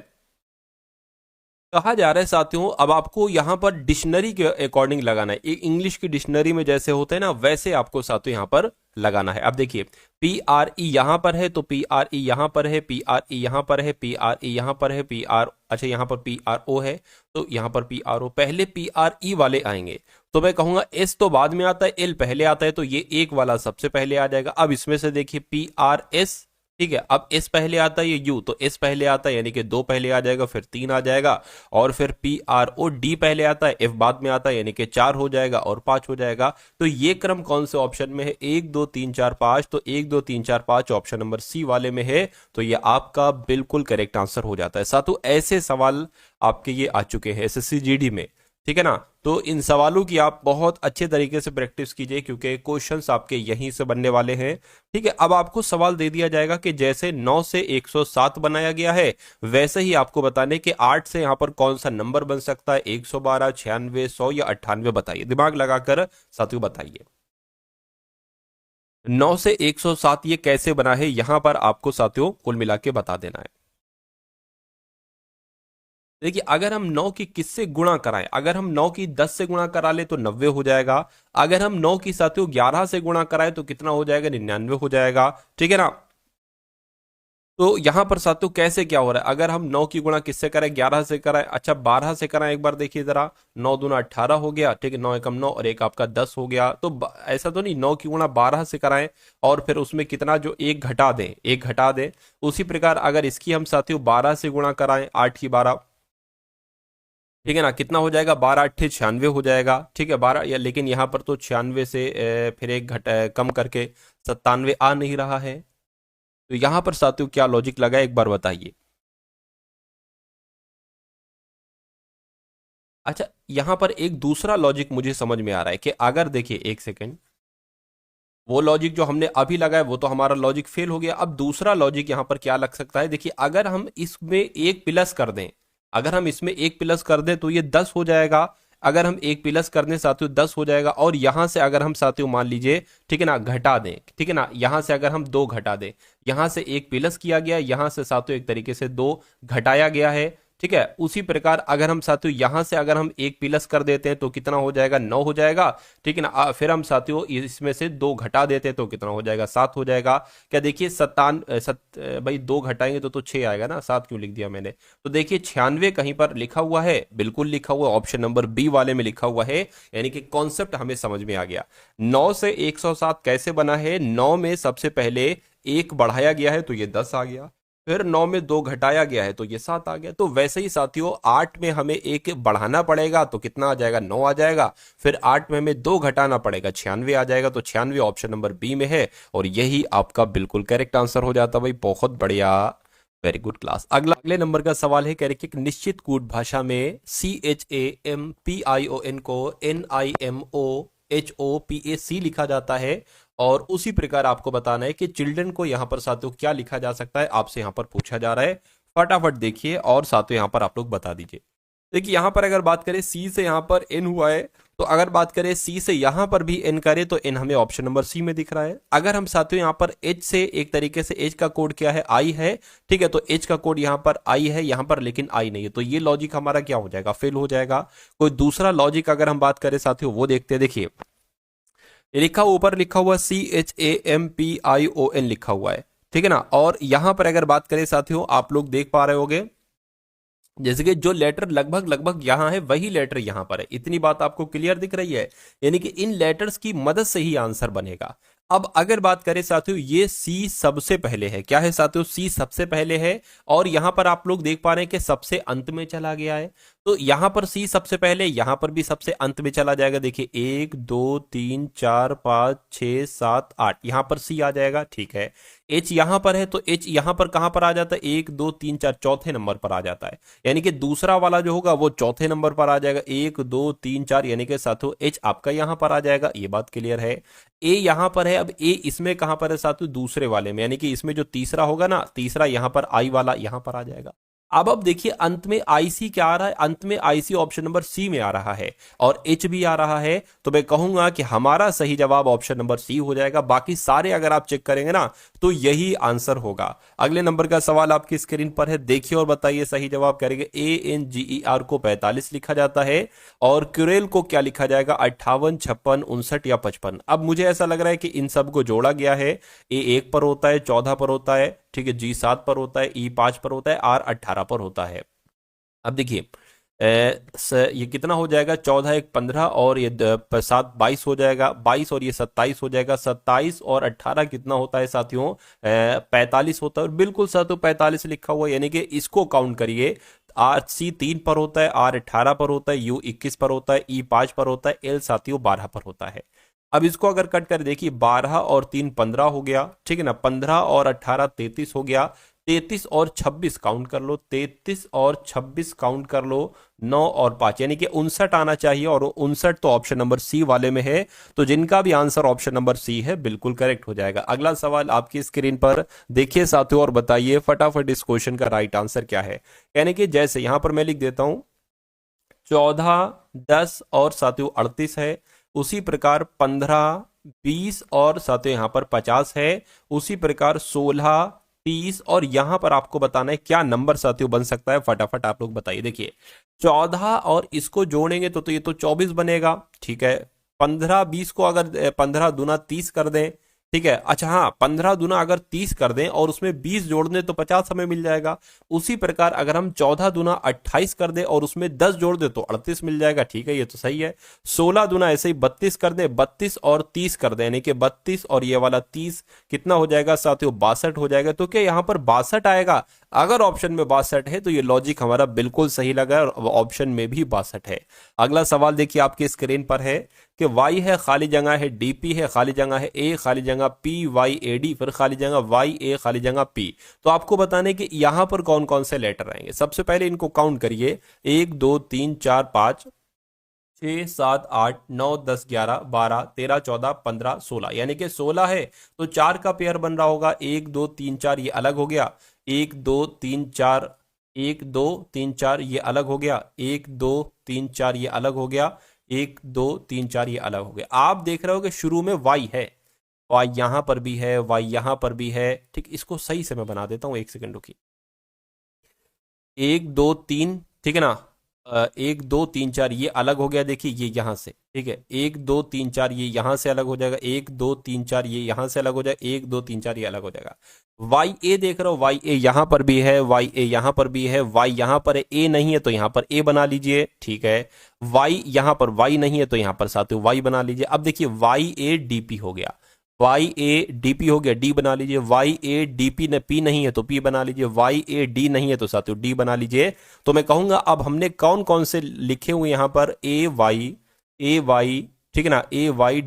कहा जा रहा है साथियों अब आपको यहां पर डिक्शनरी के अकॉर्डिंग लगाना है, एक इंग्लिश की डिक्शनरी में जैसे होते हैं ना वैसे आपको साथियों यहां पर लगाना है। अब देखिए पी आर ई यहां पर है, तो पी आर ई यहां पर है, पी आर ई यहां पर है, पी आर ई यहां पर है, पी आर, अच्छा यहां पर पी आर ओ है, तो यहां पर पी आर ओ, पहले पी आर ई वाले आएंगे। तो मैं कहूंगा एस तो बाद में आता है, एल पहले आता है, तो ये एक वाला सबसे पहले आ जाएगा। अब इसमें से देखिए पी आर एस, ठीक है, अब एस पहले आता है, ये यू, तो एस पहले आता है, यानी कि 2 पहले आ जाएगा, फिर 3 आ जाएगा, और फिर पी आर ओ डी पहले आता है, एफ बाद में आता है, यानी कि 4 हो जाएगा और 5 हो जाएगा। तो ये क्रम कौन से ऑप्शन में है, 1 2 3 4 5, तो 1 2 3 4 5 ऑप्शन नंबर सी वाले में है, तो ये आपका बिल्कुल करेक्ट आंसर हो जाता है। साथों ऐसे सवाल आपके ये आ चुके हैं एसएससी जीडी में, ठीक है ना। तो इन सवालों की आप बहुत अच्छे तरीके से प्रैक्टिस कीजिए, क्योंकि क्वेश्चंस आपके यहीं से बनने वाले हैं, ठीक है। अब आपको सवाल दे दिया जाएगा कि जैसे 9 से 107 बनाया गया है, वैसे ही आपको बताने कि 8 से यहां पर कौन सा नंबर बन सकता है, 112, 96, 100 या 98, बताइए, दिमाग लगाकर साथियों बताइए। 9 से 107 ये कैसे बना है, यहां पर आपको साथियों कुल मिला के बता देना है। देखिए अगर हम 9 की किससे गुणा कराएं, अगर हम 9 की 10 से गुणा करा ले तो 90 हो जाएगा। अगर हम 9 की साथियों 11 से गुणा कराएं तो कितना हो जाएगा, 99 हो जाएगा, ठीक है ना। तो यहां पर साथियों कैसे क्या हो रहा है, अगर हम 9 की गुणा किससे करें, 11 से कराएं, अच्छा 12 से कराएं, एक बार देखिए जरा, 9 दूना 18 हो गया, ठीक है, 9 एकम 9 और एक आपका 10 हो गया। तो ऐसा तो नहीं 9 की गुणा 12 से कराएं और फिर उसमें कितना जो एक घटा दें, एक घटा दें। उसी प्रकार अगर इसकी हम साथियों 12 से गुणा कराएं, 8 की 12, ठीक है ना, कितना हो जाएगा, 12 अट्ठे 96 हो जाएगा, ठीक है 12 या, लेकिन यहाँ पर तो 96 से फिर एक कम करके 97 आ नहीं रहा है। तो यहाँ पर साथियों क्या लॉजिक लगा है, एक बार बताइए। अच्छा यहाँ पर एक दूसरा लॉजिक मुझे समझ में आ रहा है कि अगर देखिए एक सेकेंड, वो लॉजिक जो हमने अभी लगाया वो तो हमारा लॉजिक फेल हो गया। अब दूसरा लॉजिक यहाँ पर क्या लग सकता है, देखिए अगर हम इसमें एक प्लस कर दें, अगर हम इसमें एक प्लस कर दें तो ये 10 हो जाएगा। अगर हम एक प्लस कर दें साथियों 10 हो जाएगा, और यहां से अगर हम साथियों मान लीजिए, ठीक है ना, घटा दें, ठीक है ना, यहां से अगर हम 2 घटा दें, यहां से एक प्लस किया गया, यहां से साथियों एक तरीके से 2 घटाया गया है, ठीक है। उसी प्रकार अगर हम साथियों यहां से अगर हम एक प्लस कर देते हैं तो कितना हो जाएगा, 9 हो जाएगा, ठीक है ना। फिर हम साथियों इसमें से 2 घटा देते हैं तो कितना हो जाएगा, 7 हो जाएगा। क्या देखिए भाई 2 घटाएंगे तो 6 आएगा ना, 7 क्यों लिख दिया मैंने। तो देखिए 96 कहीं पर लिखा हुआ है, बिल्कुल लिखा हुआ, ऑप्शन नंबर बी वाले में लिखा हुआ है, यानी कि कॉन्सेप्ट हमें समझ में आ गया। 9 से 107 कैसे बना है, 9 में सबसे पहले एक बढ़ाया गया है तो ये 10 आ गया, फिर 9 में 2 घटाया गया है तो ये 7 आ गया। तो वैसे ही साथियों 8 में हमें एक बढ़ाना पड़ेगा तो कितना आ जाएगा, 9 आ जाएगा। फिर 8 में हमें 2 घटाना पड़ेगा, 96 आ जाएगा। तो 96 ऑप्शन नंबर बी में है और यही आपका बिल्कुल करेक्ट आंसर हो जाता भाई। बहुत बढ़िया, वेरी गुड क्लास। अगले नंबर का सवाल है, कह रहे कि एक निश्चित कूट भाषा में CHAMPION को NIMOHOPAC लिखा जाता है और उसी प्रकार आपको बताना है कि चिल्ड्रन को यहां पर साथियों क्या लिखा जा सकता है, आपसे यहां पर पूछा जा रहा है। फटाफट देखिए और साथियों यहां पर आप लोग बता दीजिए। देखिए यहां पर अगर बात करें सी से यहां पर एन हुआ है, तो अगर बात करें सी से यहां पर भी एन करें तो एन हमें ऑप्शन नंबर सी में दिख रहा है। अगर हम साथियों यहां पर एच से एक तरीके से एच का कोड क्या है, आई है, ठीक है। तो एच का कोड यहां पर आई है, यहां पर लेकिन आई नहीं है, तो ये लॉजिक हमारा क्या हो जाएगा, फेल हो जाएगा। कोई दूसरा लॉजिक अगर हम बात करें साथियों वो देखते हैं। देखिए लिखा ऊपर लिखा हुआ CHAMPION लिखा हुआ है, ठीक है ना। और यहां पर अगर बात करें साथियों आप लोग देख पा रहे होंगे जैसे कि जो लेटर लगभग लगभग यहां है वही लेटर यहां पर है, इतनी बात आपको क्लियर दिख रही है। यानी कि इन लेटर्स की मदद से ही आंसर बनेगा। अब अगर बात करें साथियों ये सी सबसे पहले है, क्या है साथियों, सी सबसे पहले है और यहां पर आप लोग देख पा रहे हैं कि सबसे अंत में चला गया है। तो यहां पर सी सबसे पहले, यहां पर भी सबसे अंत में चला जाएगा। देखिए 1 2 3 4 5 6 7 8 यहां पर सी आ जाएगा, ठीक है। एच यहां पर है तो एच यहां पर कहां पर आ जाता है, 1 2 3 4 चौथे नंबर पर आ जाता है। यानी कि दूसरा वाला जो होगा वो चौथे नंबर पर आ जाएगा, 1 2 3 4, यानी कि साथियों एच आपका यहां पर आ जाएगा, ये बात क्लियर है। ए यहां पर है, अब ए इसमें कहां पर है साथियों, दूसरे वाले में, यानी कि इसमें जो तीसरा होगा ना, तीसरा यहां पर आई वाला यहां पर आ जाएगा। अब देखिए अंत में आईसी क्या आ रहा है, अंत में आईसी ऑप्शन नंबर सी में आ रहा है और एच भी आ रहा है। तो मैं कहूंगा कि हमारा सही जवाब ऑप्शन नंबर सी हो जाएगा। बाकी सारे अगर आप चेक करेंगे ना तो यही आंसर होगा। अगले नंबर का सवाल आपकी स्क्रीन पर है, देखिए और बताइए सही जवाब करेंगे। ANGER को 45 लिखा जाता है और क्यूरेल को क्या लिखा जाएगा, 58 56 59 या 55। अब मुझे ऐसा लग रहा है कि इन सब को जोड़ा गया है। ए 1 पर होता है, 14 पर होता है, ठीक है, जी 7 पर होता है, ई 5 पर होता है, आर 18 पर होता है। अब देखिए ये कितना हो जाएगा, 14 1 15 और ये 7 22 हो जाएगा, 22 और ये 27 हो जाएगा, 27 और 18 कितना होता है साथियों, 45 होता है। और बिल्कुल साथियों 45 लिखा हुआ है, यानी कि इसको काउंट करिए। आर सी 3 पर होता है, आर 18 पर होता है, यू 21 पर होता है, ई 5 पर होता है, एल साथियों 12 पर होता है। अब इसको अगर कट कर देखिए 12 और 3 15 हो गया, ठीक है ना, 15 और 18 33 हो गया, 33 और 26 काउंट कर लो, 33 और 26 काउंट कर लो, 9 और 5 यानी कि 59 आना चाहिए और 59 तो ऑप्शन नंबर सी वाले में है। तो जिनका भी आंसर ऑप्शन नंबर सी है बिल्कुल करेक्ट हो जाएगा। अगला सवाल आपकी स्क्रीन पर देखिए साथियों और बताइए फटाफट इस क्वेश्चन का राइट आंसर क्या है। यानी कि जैसे यहां पर मैं लिख देता हूं 14 10 और साथियों 38 है, उसी प्रकार 15 20 और साथियों यहां पर 50 है, उसी प्रकार 16 30 और यहां पर आपको बताना है क्या नंबर साथियों बन सकता है, फटाफट आप लोग बताइए। देखिए 14 और इसको जोड़ेंगे तो ये तो 24 बनेगा, ठीक है। 15 20 को अगर 15 दूना 30 कर दें, ठीक है। अच्छा हाँ 15 दूना अगर 30 कर दें और उसमें 20 जोड़ दें तो 50 हमें मिल जाएगा। उसी प्रकार अगर हम 14 दूना 28 कर दें और उसमें 10 जोड़ दें तो 38 मिल जाएगा, ठीक है, ये तो सही है। 16 दूना ऐसे ही 32 कर दें, 32 और 30 कर दें, यानी कि 32 और ये वाला 30 कितना हो जाएगा साथियों, 62 हो जाएगा। तो क्या यहाँ पर 62 आएगा, अगर ऑप्शन में 62 है तो ये लॉजिक हमारा बिल्कुल सही लगा है और ऑप्शन में भी 62 है। अगला सवाल देखिए आपकी स्क्रीन पर है कि वाई है खाली जगह है, डीपी है खाली जगह है, ए खाली जगह PYAD, फिर खाली जगह YA खाली जगह P। तो आपको बताने कि यहां पर कौन कौन से लेटर आएंगे। सबसे पहले इनको काउंट करिए, 1 2 3 4 5 6 7 8 9 10 11 12 13 14 15 16, यानी कि 16 है तो 4 का पेयर बन रहा होगा, 1 2 3 4 ये अलग हो गया, 1 2 3 4 1 2 3 4 ये अलग हो गया, 1 2 3 4 ये अलग हो गया, 1 2 3 4 ये अलग हो गया। आप देख रहे हो कि शुरू में वाई है, वाई यहां पर भी है, वाई यहां पर भी है, ठीक। इसको सही से मैं बना देता हूं, 1 सेकंड रुकिए। एक दो तीन, ठीक है ना। एक दो तीन चार ये अलग हो गया, देखिए ये यहां से, ठीक है। एक दो तीन चार ये यहां से अलग हो जाएगा, एक दो तीन चार ये यहां से अलग हो जाएगा, एक दो तीन चार ये अलग हो जाएगा। वाई ए देख रहे हो, वाई ए यहां पर भी है, वाई ए यहां पर भी है, वाई यहां पर है, ए नहीं है तो यहां पर ए बना लीजिए, ठीक है। वाई यहां पर वाई नहीं है तो यहां पर साथियों वाई बना लीजिए। अब देखिए वाई ए डीपी हो गया, वाई ए डीपी हो गया, डी बना लीजिए। वाई ए डीपी ने पी नहीं है तो पी बना लीजिए, वाई ए डी नहीं है तो साथियों डी बना लीजिए। तो मैं कहूंगा अब हमने कौन कौन से लिखे हुए यहां पर, ए वाई, ठीक है ना, ए वाई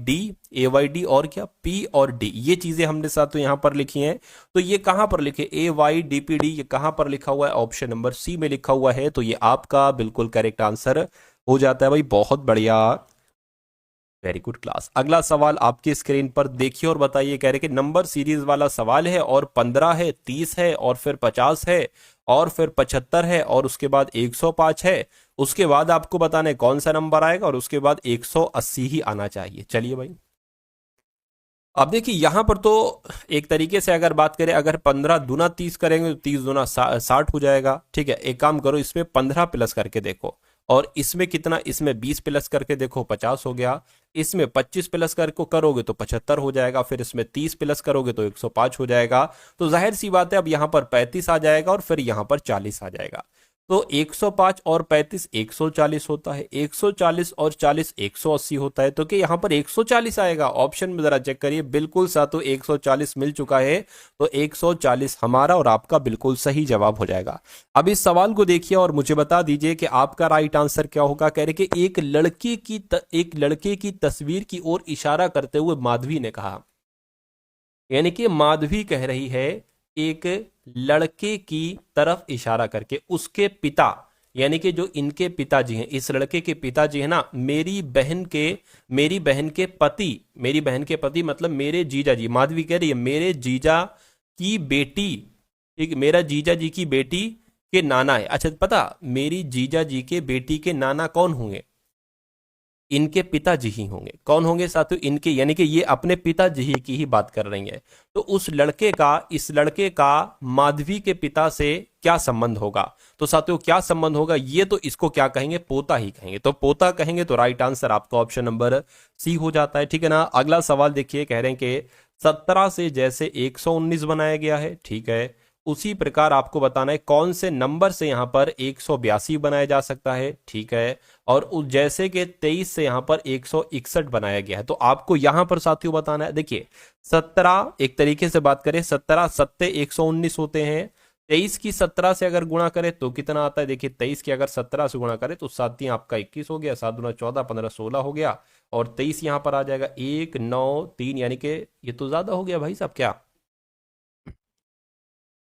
डी और क्या, पी और डी, ये चीजें हमने साथियों यहां पर लिखी हैं। तो ये कहां पर लिखे, ए वाई डी पी डी, ये कहां पर लिखा हुआ है, ऑप्शन नंबर सी में लिखा हुआ है। तो ये आपका बिल्कुल करेक्ट आंसर हो जाता है भाई, बहुत बढ़िया, वेरी गुड क्लास। अगला सवाल आपकी स्क्रीन पर देखिए और बताइए, कह रहे कि नंबर सीरीज वाला सवाल है और 15 है, 30 है और फिर 50 है और फिर 75 है और उसके बाद 105 है। उसके बाद आपको बताना है कौन सा नंबर आएगा और उसके बाद 180 ही आना चाहिए। चलिए भाई, अब देखिए यहां पर तो एक तरीके से अगर बात करें, अगर 15 दूना 30 करेंगे तो 30 दूना 60 हो जाएगा, ठीक है। एक काम करो, इसमें 15 प्लस करके देखो, और इसमें कितना, इसमें 20 प्लस करके देखो, 50 हो गया। इसमें 25 प्लस करके करोगे तो 75 हो जाएगा, फिर इसमें 30 प्लस करोगे तो 105 हो जाएगा। तो जाहिर सी बात है अब यहां पर 35 आ जाएगा और फिर यहां पर 40 आ जाएगा। तो 105 और 35 140 होता है, 140 और 40 180 होता है। तो कि यहां पर 140 आएगा, ऑप्शन में जरा चेक करिए, बिल्कुल साथों 140 मिल चुका है। तो 140 हमारा और आपका बिल्कुल सही जवाब हो जाएगा। अब इस सवाल को देखिए और मुझे बता दीजिए कि आपका राइट आंसर क्या होगा। कह रहे कि एक लड़के की तस्वीर की ओर इशारा करते हुए माधवी ने कहा, यानी कि माधवी कह रही है एक लड़के की तरफ इशारा करके, उसके पिता, यानी कि जो इनके पिताजी हैं, इस लड़के के पिताजी है ना, मेरी बहन के पति मतलब मेरे जीजा जी, माधवी कह रही है मेरे जीजा की बेटी, ठीक, मेरा जीजा जी की बेटी के नाना है। अच्छा पता, मेरी जीजा जी के बेटी के नाना कौन होंगे, इनके पिताजी ही होंगे। कौन होंगे साथियों, इनके, यानी कि ये अपने पिताजी ही की ही बात कर रही है। तो उस लड़के का, इस लड़के का माधवी के पिता से क्या संबंध होगा। तो साथियों क्या संबंध होगा, ये तो इसको क्या कहेंगे, पोता ही कहेंगे। तो पोता कहेंगे तो राइट आंसर आपका ऑप्शन नंबर सी हो जाता है, ठीक है ना। अगला सवाल देखिए, कह रहे हैं कि 17 से जैसे 119 बनाया गया है, ठीक है, उसी प्रकार आपको बताना है कौन से नंबर से यहां पर 182 बनाया जा सकता है, ठीक है। और उस जैसे कि 23 से यहां पर 161 बनाया गया है। तो आपको यहां पर साथियों बताना है, देखिए 17 एक तरीके से बात करें, 17 सत्ते 119 होते हैं। 23 की 17 से अगर गुणा करें तो कितना आता है, देखिए 23 की अगर 17 से गुणा करें तो 7 आपका 21 हो गया, 7 दूना 14, 15 16 हो गया, और 23 यहां पर आ जाएगा 1 9 3, यानी कि ये तो ज्यादा हो गया भाई साहब क्या,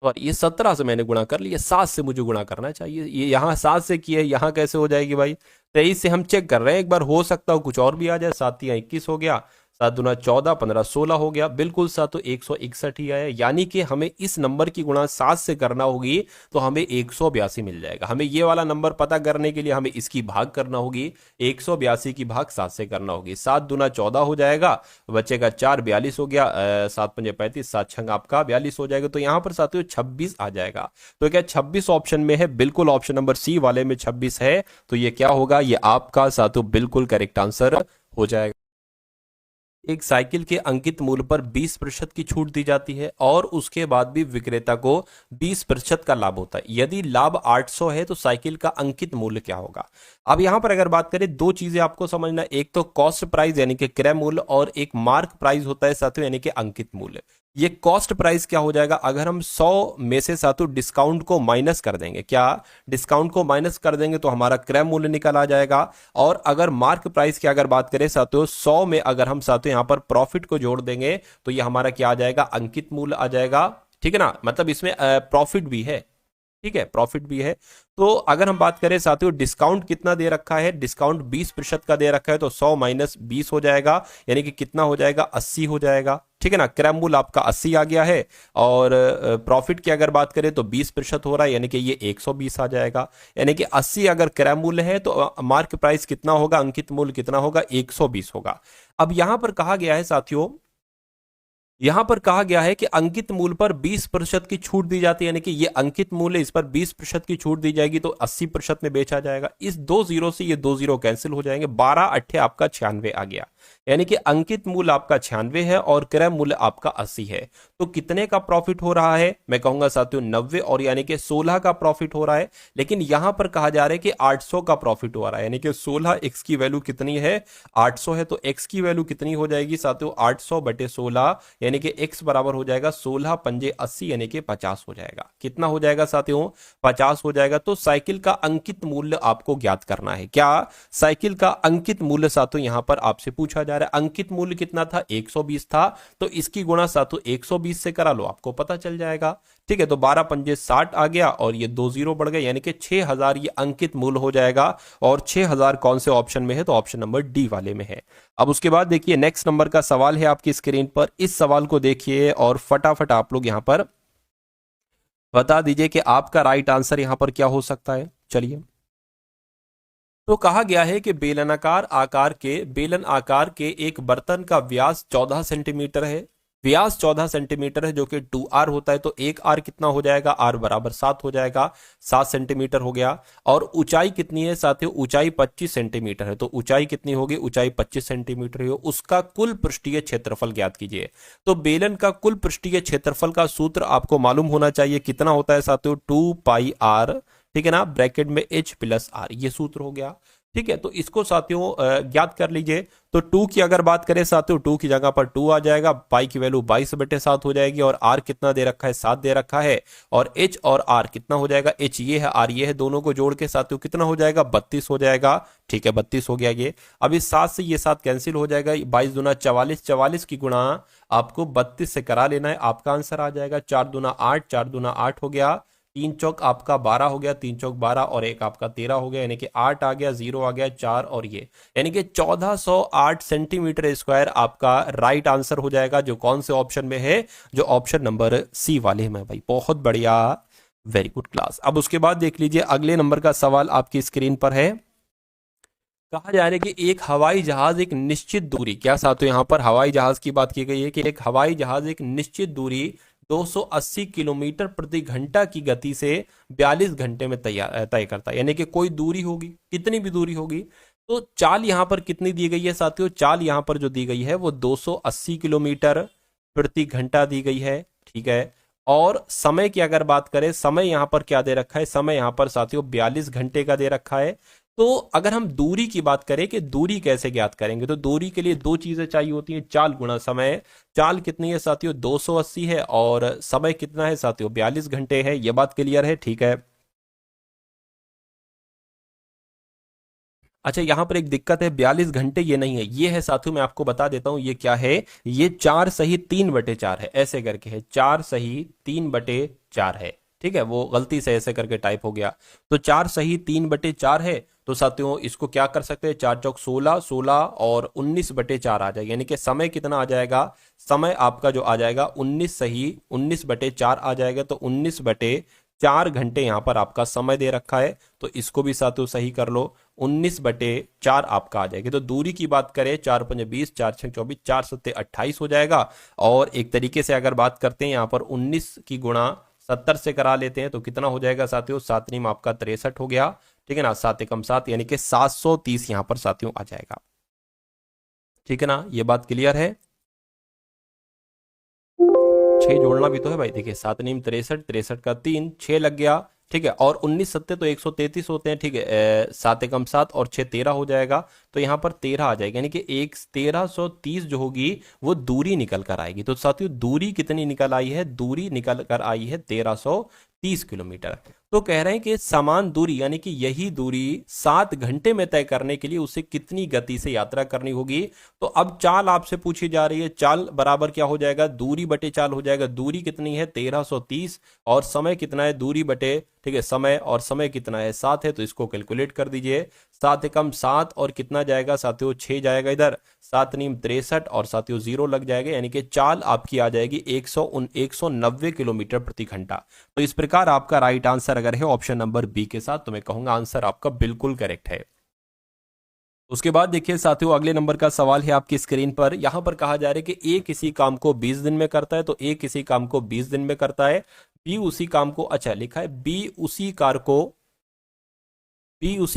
और ये 17 से मैंने गुणा कर लिया, 7 से मुझे गुणा करना चाहिए, ये यहाँ 7 से किया है, यहाँ कैसे हो जाएगी भाई। 23 से हम चेक कर रहे हैं, एक बार हो सकता हो कुछ और भी आ जाए। 7 या 21 हो गया, 7 दूना 14, 15 16 हो गया, बिल्कुल साथ 161 ही आया। यानी कि हमें इस नंबर की गुणा 7 से करना होगी तो हमें 182 मिल जाएगा। हमें ये वाला नंबर पता करने के लिए हमें इसकी भाग करना होगी, 182 की भाग 7 से करना होगी। 7 दूना 14 हो जाएगा, बचेगा 4, 42 हो गया, 7 पंजे 35, 7 छंग आपका 42 हो जाएगा। तो यहां पर साथियों 26 आ जाएगा। तो क्या 26 ऑप्शन में है, बिल्कुल ऑप्शन नंबर सी वाले में 26 है। तो ये क्या होगा, ये आपका साथियों बिल्कुल करेक्ट आंसर हो जाएगा। एक साइकिल के अंकित मूल्य पर 20% की छूट दी जाती है और उसके बाद भी विक्रेता को 20% का लाभ होता है। यदि लाभ 800 है तो साइकिल का अंकित मूल्य क्या होगा। अब यहां पर अगर बात करें, दो चीजें आपको समझना, एक तो कॉस्ट प्राइस यानी कि क्रय मूल्य, और एक मार्क प्राइस होता है साथियों यानी कि अंकित मूल्य। ये कॉस्ट प्राइस क्या हो जाएगा, अगर हम 100 में से साथियों डिस्काउंट को माइनस कर देंगे, क्या डिस्काउंट को माइनस कर देंगे तो हमारा क्रय मूल्य निकल आ जाएगा। और अगर मार्क प्राइस की अगर बात करें साथियों, 100 में अगर हम साथियों यहां पर प्रॉफिट को जोड़ देंगे तो ये हमारा क्या आ जाएगा, अंकित मूल्य आ जाएगा, ठीक है ना। मतलब इसमें प्रॉफिट भी है, ठीक है, प्रॉफिट भी है। तो अगर हम बात करें साथियों, डिस्काउंट कितना दे रखा है, डिस्काउंट 20% का दे रखा है, तो 100 माइनस 20 हो जाएगा, यानी कि कितना हो जाएगा, 80 हो जाएगा, ठीक है ना। क्रय मूल्य आपका 80 आ गया है, और प्रॉफिट की अगर बात करें तो 20% हो रहा है, यानी कि ये 120 आ जाएगा। यानी कि 80 अगर क्रय मूल्य है तो मार्क प्राइस कितना होगा, अंकित मूल्य कितना होगा, 120 होगा। अब यहां पर कहा गया है साथियों यहां पर कहा गया है कि अंकित मूल्य पर 20% की छूट दी जाती है, यानी कि ये अंकित मूल्य, इस पर 20% की छूट दी जाएगी तो 80% में बेचा जाएगा। इस 2 जीरो से ये 2 जीरो कैंसिल हो जाएंगे, 12 अट्ठे आपका 96 आ गया, यानी कि अंकित मूल्य आपका 96 है और क्रय मूल्य आपका 80 है। तो कितने का प्रॉफिट हो रहा है, मैं कहूंगा साथियों 90, और यानी कि 16 का प्रॉफिट हो रहा है। लेकिन यहां पर कहा जा रहा है कि 800 का प्रॉफिट हो रहा है, यानी कि 16 एक्स की वैल्यू कितनी है, 800 है, तो एक्स की वैल्यू कितनी हो जाएगी साथियों, 800 बटे 16, यानी कि x बराबर हो जाएगा 16 पंजे 80, यानी कि 50 हो जाएगा। कितना हो जाएगा साथियों, 50 हो जाएगा। तो साइकिल का अंकित मूल्य आपको ज्ञात करना है। क्या साइकिल का अंकित मूल्य साथियों यहां पर आपसे पूछा जा रहा है। अंकित मूल्य कितना था, 120 था, तो इसकी गुणा साथियों 120 से करा लो, आपको पता चल जाएगा। ठीक है, तो 12 पंजे 60 आ गया और ये 2 जीरो बढ़ गए, यानी कि 6000 ये अंकित मूल्य हो जाएगा। और 6000 कौन से ऑप्शन में है, तो ऑप्शन नंबर डी वाले में है। अब उसके बाद देखिए नेक्स्ट नंबर का सवाल है आपकी स्क्रीन पर। इस सवाल को देखिए और फटाफट आप लोग यहां पर बता दीजिए कि आपका राइट आंसर यहां पर क्या हो सकता है। चलिए, तो कहा गया है कि बेलन आकार के एक बर्तन का व्यास 14 सेंटीमीटर है। व्यास 14 सेंटीमीटर है, जो कि 2r होता है, तो एक r कितना हो जाएगा, r बराबर 7 हो जाएगा, 7 सेंटीमीटर हो गया। और ऊंचाई कितनी है साथियों, ऊंचाई 25 सेंटीमीटर है, तो ऊंचाई कितनी होगी, ऊंचाई 25 सेंटीमीटर है। उसका कुल पृष्ठीय क्षेत्रफल ज्ञात कीजिए। तो बेलन का कुल पृष्ठीय क्षेत्रफल का सूत्र आपको मालूम होना चाहिए, कितना होता है साथियों, 2πr, ठीक है ना, ब्रैकेट में h प्लस r, ये सूत्र हो गया। ठीक है, तो इसको साथियों ज्ञात कर लीजिए। तो 2 की अगर बात करें साथियों, 2 की जगह पर 2 आ जाएगा, पाई की वैल्यू 22 बटे 7 हो जाएगी, और r कितना दे रखा है, 7 दे रखा है, और h और r कितना हो जाएगा, h ये है, r ये है, दोनों को जोड़ के साथियों कितना हो जाएगा, 32 हो जाएगा। ठीक है, 32 हो गया ये। अब इस 7 से ये 7 कैंसिल हो जाएगा, 22 दूना 44, 44 की गुणा आपको 32 से करा लेना है, आपका आंसर आ जाएगा 4 दूना 8, 4 दूना 8 हो गया, 3 चौक आपका 12 हो गया, 3 चौक 12 और 1 आपका 13 हो गया, यानी कि 8 आ गया, 0 आ गया, 4 और ये, यानी कि 1408 सेंटीमीटर स्क्वायर आपका राइट आंसर हो जाएगा, जो कौन से ऑप्शन में है, जो ऑप्शन नंबर सी वाले में। भाई बहुत बढ़िया, वेरी गुड क्लास। अब उसके बाद देख लीजिए अगले नंबर का सवाल आपकी स्क्रीन पर है। कहा जा रहा है कि एक हवाई जहाज एक निश्चित दूरी, क्या साथियों यहां पर हवाई जहाज की बात की गई है कि एक हवाई जहाज एक निश्चित दूरी 280 किलोमीटर प्रति घंटा की गति से 42 घंटे में तय करता है, यानी कि कोई दूरी होगी, कितनी भी दूरी होगी। तो चाल यहां पर कितनी दी गई है साथियों, चाल यहां पर जो दी गई है वो 280 किलोमीटर प्रति घंटा दी गई है। ठीक है, और समय की अगर बात करें, समय यहां पर क्या दे रखा है, समय यहां पर साथियों 42 घंटे का दे रखा है। तो अगर हम दूरी की बात करें कि दूरी कैसे ज्ञात करेंगे, तो दूरी के लिए दो चीजें चाहिए होती हैं, चाल गुणा समय। चाल कितनी है साथियों, 280 है, और समय कितना है साथियों, 42 घंटे है। यह बात क्लियर है, ठीक है। अच्छा, यहां पर एक दिक्कत है, 42 घंटे ये नहीं है, ये है साथियों, मैं आपको बता देता हूं ये क्या है। ये 4 सही 3/4 है, ऐसे करके है, 4 सही 3/4 है। ठीक है, वो गलती से ऐसे करके टाइप हो गया। तो 4 सही 3/4 है। तो साथियों इसको क्या कर सकते हैं, 4 चौक 16, 16 और 19/4 आ जाएगा, यानी कि समय कितना आ जाएगा, समय आपका जो आ जाएगा 19 सही 19/4 आ जाएगा। तो 19/4 घंटे यहां पर आपका समय दे रखा है, तो इसको भी साथियों सही कर लो, 19/4 आपका आ जाएगा। तो दूरी की बात करें, 4 पंजे 20, 4 छः 24, 4 सत्ते 28 हो जाएगा। और एक तरीके से अगर बात करते हैं यहाँ पर 19 की गुणा 70 से करा लेते हैं, तो कितना हो जाएगा साथियों, 7 नीम आपका 63 हो गया। ठीक है ना, 7 एकम 7, यानी कि 730 यहां पर साथियों आ जाएगा। ठीक है ना, ये बात क्लियर है। 6 जोड़ना भी तो है भाई, देखिए 7 नीम 63, 63 का 3, 6 लग गया। ठीक है, और 19 सत्ते तो 133 होते हैं। ठीक है, 7 एकम 7 और 6 13 हो जाएगा, तो यहाँ पर 13 आ जाएगा, यानी कि 1330 जो होगी वो दूरी निकल कर आएगी। तो साथियों दूरी कितनी निकल आई है, दूरी निकल कर आई है 1330 किलोमीटर। तो कह रहे हैं कि समान दूरी, यानी कि यही दूरी 7 घंटे में तय करने के लिए उसे कितनी गति से यात्रा करनी होगी। तो अब चाल आपसे पूछी जा रही है, चाल बराबर क्या हो जाएगा, दूरी बटे चाल हो जाएगा। दूरी कितनी है 1330, और समय कितना है, दूरी बटे, ठीक है, समय, और समय कितना है 7 है, तो इसको कैलकुलेट कर दीजिए। 7 एकम 7 और कितना जाएगा साथियों, 6 जाएगा इधर, 7 नीम 63 और साथियों 0 लग जाएगा, यानी कि चाल आपकी आ जाएगी 190 किलोमीटर प्रति घंटा। तो इस प्रकार आपका राइट आंसर अगर है ऑप्शन नंबर बी के साथ, तो मैं कहूंगा आंसर आपका बिल्कुल करेक्ट है। उसके बाद देखिए साथियों, अगले नंबर का सवाल है आपकी स्क्रीन पर। यहां पर कहा जा रहा है कि ए किसी काम को 20 दिन में करता है, तो ए किसी काम को 20 दिन में करता है। बी उसी काम को, अच्छा लिखा है बी उसी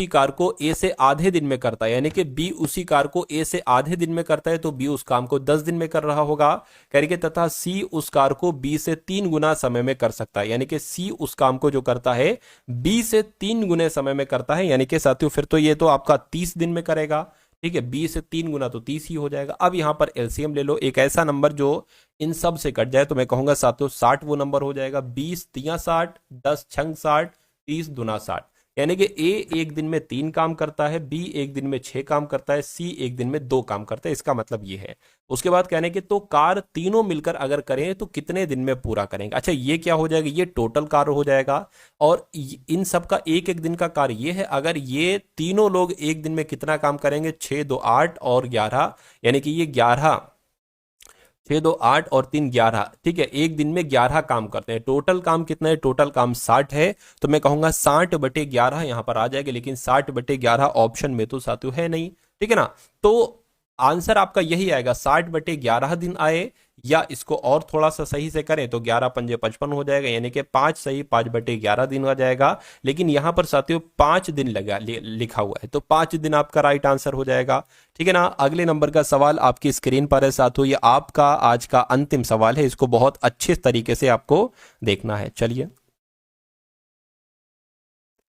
कार को ए से आधे दिन में करता है, यानी कि बी उसी कार को ए से आधे दिन में करता है, तो बी उस काम को 10 दिन में कर रहा होगा करके, तथा सी उस कार को बी से 3 गुना समय में कर सकता है, यानी कि सी उस काम को जो करता है बी से 3 गुने समय में करता है, यानी कि साथियों फिर तो ये तो आपका 30 दिन में करेगा। ठीक है, बी से 3 गुना तो 30 ही हो जाएगा। अब यहां पर एलसीएम ले लो, एक ऐसा नंबर जो इन सब से कट जाए, तो मैं कहूंगा साथियों 60 वो नंबर हो जाएगा। 20 तिया 60, 10 छंग 60, 30 दुना 60, यानी कि ए एक दिन में 3 काम करता है, बी एक दिन में 6 काम करता है, सी एक दिन में 2 काम करता है, इसका मतलब ये है। उसके बाद कहने के तो कार तीनों मिलकर अगर करें तो कितने दिन में पूरा करेंगे। अच्छा ये क्या हो जाएगा, ये टोटल कार्य हो जाएगा, और इन सब का एक एक दिन का कार्य ये है। अगर ये तीनों लोग एक दिन में कितना काम करेंगे, 6 2 8 और 11, यानी कि ये 11, 6 2 8 और 3 11, ठीक है, एक दिन में 11 काम करते हैं। टोटल काम कितना है, टोटल काम 60 है, तो मैं कहूंगा 60/11 यहां पर आ जाएगा, लेकिन 60/11 ऑप्शन में तो साथियों है नहीं, ठीक है ना। तो आंसर आपका यही आएगा, 60/11 दिन आए, या इसको और थोड़ा सा सही से करें तो 11 पंजे 55 हो जाएगा, यानी कि 5 सही 5/11 दिन आ जाएगा। लेकिन यहां पर साथियों 5 दिन लगा लिखा हुआ है, तो 5 दिन आपका राइट आंसर हो जाएगा, ठीक है ना। अगले नंबर का सवाल आपकी स्क्रीन पर है साथियों, ये आपका आज का अंतिम सवाल है, इसको बहुत अच्छे तरीके से आपको देखना है। चलिए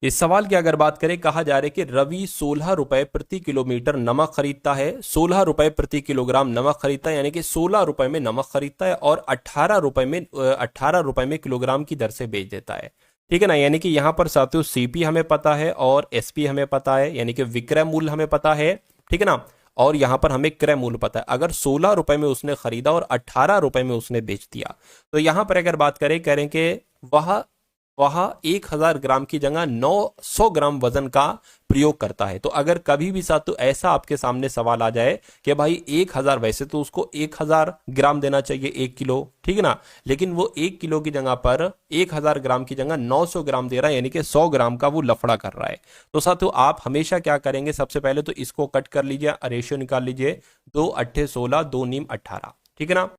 इस सवाल की अगर बात करें, कहा जा रहा है कि रवि 16 रुपए प्रति किलोमीटर नमक खरीदता है, 16 रुपए प्रति किलोग्राम नमक खरीदता है, यानी कि 16 रुपए में नमक खरीदता है, और 18 रुपए में किलोग्राम की दर से बेच देता है, ठीक है ना। यानी कि यहां पर साथियों सीपी हमें पता है और एसपी हमें पता है, यानी कि विक्रय मूल्य हमें पता है, ठीक है ना, और यहां पर हमें क्रय मूल्य पता है। अगर 16 रुपए में उसने खरीदा और 18 रुपए में उसने बेच दिया, तो यहां पर अगर बात करें, कह रहे हैं कि वह वह 1000 ग्राम की जगह 900 ग्राम वजन का प्रयोग करता है। तो अगर कभी भी साथ तो ऐसा आपके सामने सवाल आ जाए कि भाई 1000, वैसे तो उसको 1000 ग्राम देना चाहिए 1 किलो, ठीक है ना, लेकिन वो 1 किलो की जगह पर 1000 ग्राम की जगह 900 ग्राम दे रहा है, यानी कि 100 ग्राम का वो लफड़ा कर रहा है। तो साथियों आप हमेशा क्या करेंगे, सबसे पहले तो इसको कट कर लीजिए, रेशियो निकाल लीजिए, 2 8 16, 2 नीम 18, ठीक है ना।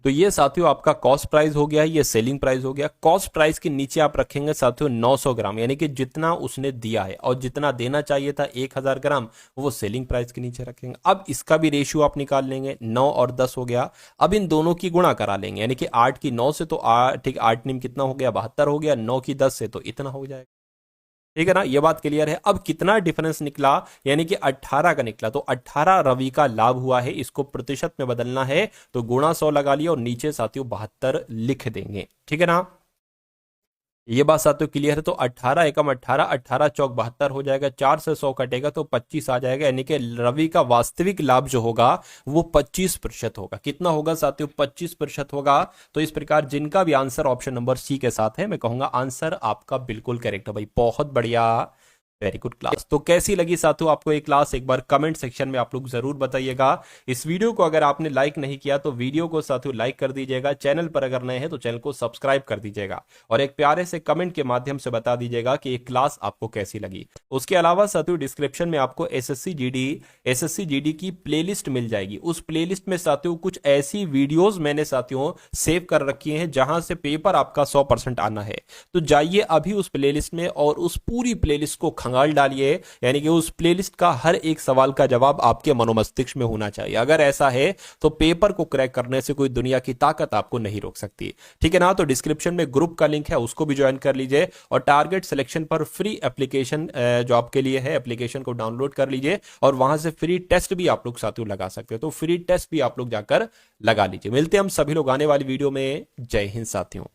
तो ये साथियों आपका कॉस्ट प्राइस हो गया, ये सेलिंग प्राइस हो गया। कॉस्ट प्राइस के नीचे आप रखेंगे साथियों 900 ग्राम, यानी कि जितना उसने दिया है और जितना देना चाहिए था 1000 ग्राम, वो सेलिंग प्राइस के नीचे रखेंगे। अब इसका भी रेशियो आप निकाल लेंगे, 9 और 10 हो गया। अब इन दोनों की गुणा करा लेंगे, यानी कि 8 की 9 से तो 8, ठीक 8 निम कितना हो गया, 72 हो गया, 9 की 10 से तो इतना हो जाएगा, ठीक है ना। ये बात क्लियर है। अब कितना डिफरेंस निकला, यानी कि 18 का निकला, तो 18 रवि का लाभ हुआ है, इसको प्रतिशत में बदलना है तो गुणा 100 लगा लिया और नीचे साथियों 72 लिख देंगे, ठीक है ना। ये बात साथियों क्लियर है। तो 18 एकम 18, 18 चौक 72 हो जाएगा, 4 से 100 कटेगा तो 25 आ जाएगा, यानी कि रवि का वास्तविक लाभ जो होगा वो 25% होगा। कितना होगा साथियों, 25% होगा। तो इस प्रकार जिनका भी आंसर ऑप्शन नंबर सी के साथ है, मैं कहूंगा आंसर आपका बिल्कुल करेक्ट है भाई, बहुत बढ़िया, वेरी गुड क्लास। तो कैसी लगी साथियों आपको ये क्लास, एक बार कमेंट सेक्शन में आप लोग जरूर बताइएगा। इस वीडियो को अगर आपने लाइक नहीं किया तो वीडियो को साथियों लाइक कर दीजिएगा, चैनल पर अगर नए हैं तो चैनल को सब्सक्राइब कर दीजिएगा, और एक प्यारे से कमेंट के माध्यम से बता दीजिएगा कि ये क्लास आपको कैसी लगी। उसके अलावा साथियों डिस्क्रिप्शन में आपको एसएससी जीडी की प्लेलिस्ट मिल जाएगी। उस प्लेलिस्ट में साथियों कुछ ऐसी वीडियोज मैंने साथियों सेव कर रखी हैं जहां से पेपर आपका 100% आना है। तो जाइए अभी उस प्लेलिस्ट में और उस पूरी प्लेलिस्ट को खंगाल डालिए, यानी कि उस प्लेलिस्ट का हर एक सवाल का जवाब आपके मनोमस्तिष्क में होना चाहिए। अगर ऐसा है तो पेपर को क्रैक करने से कोई दुनिया की ताकत आपको नहीं रोक सकती, ठीक है ना। तो डिस्क्रिप्शन में ग्रुप का लिंक है, उसको भी ज्वाइन कर लीजिए, और टारगेट सिलेक्शन पर फ्री एप्लीकेशन जो आपके लिए है, एप्लीकेशन को डाउनलोड कर लीजिए, और वहां से फ्री टेस्ट भी आप लोग साथियों लगा सकते हो। तो फ्री टेस्ट भी आप लोग जाकर लगा लीजिए। मिलते हैं हम सभी लोग आने वाली वीडियो में। जय हिंद साथियों।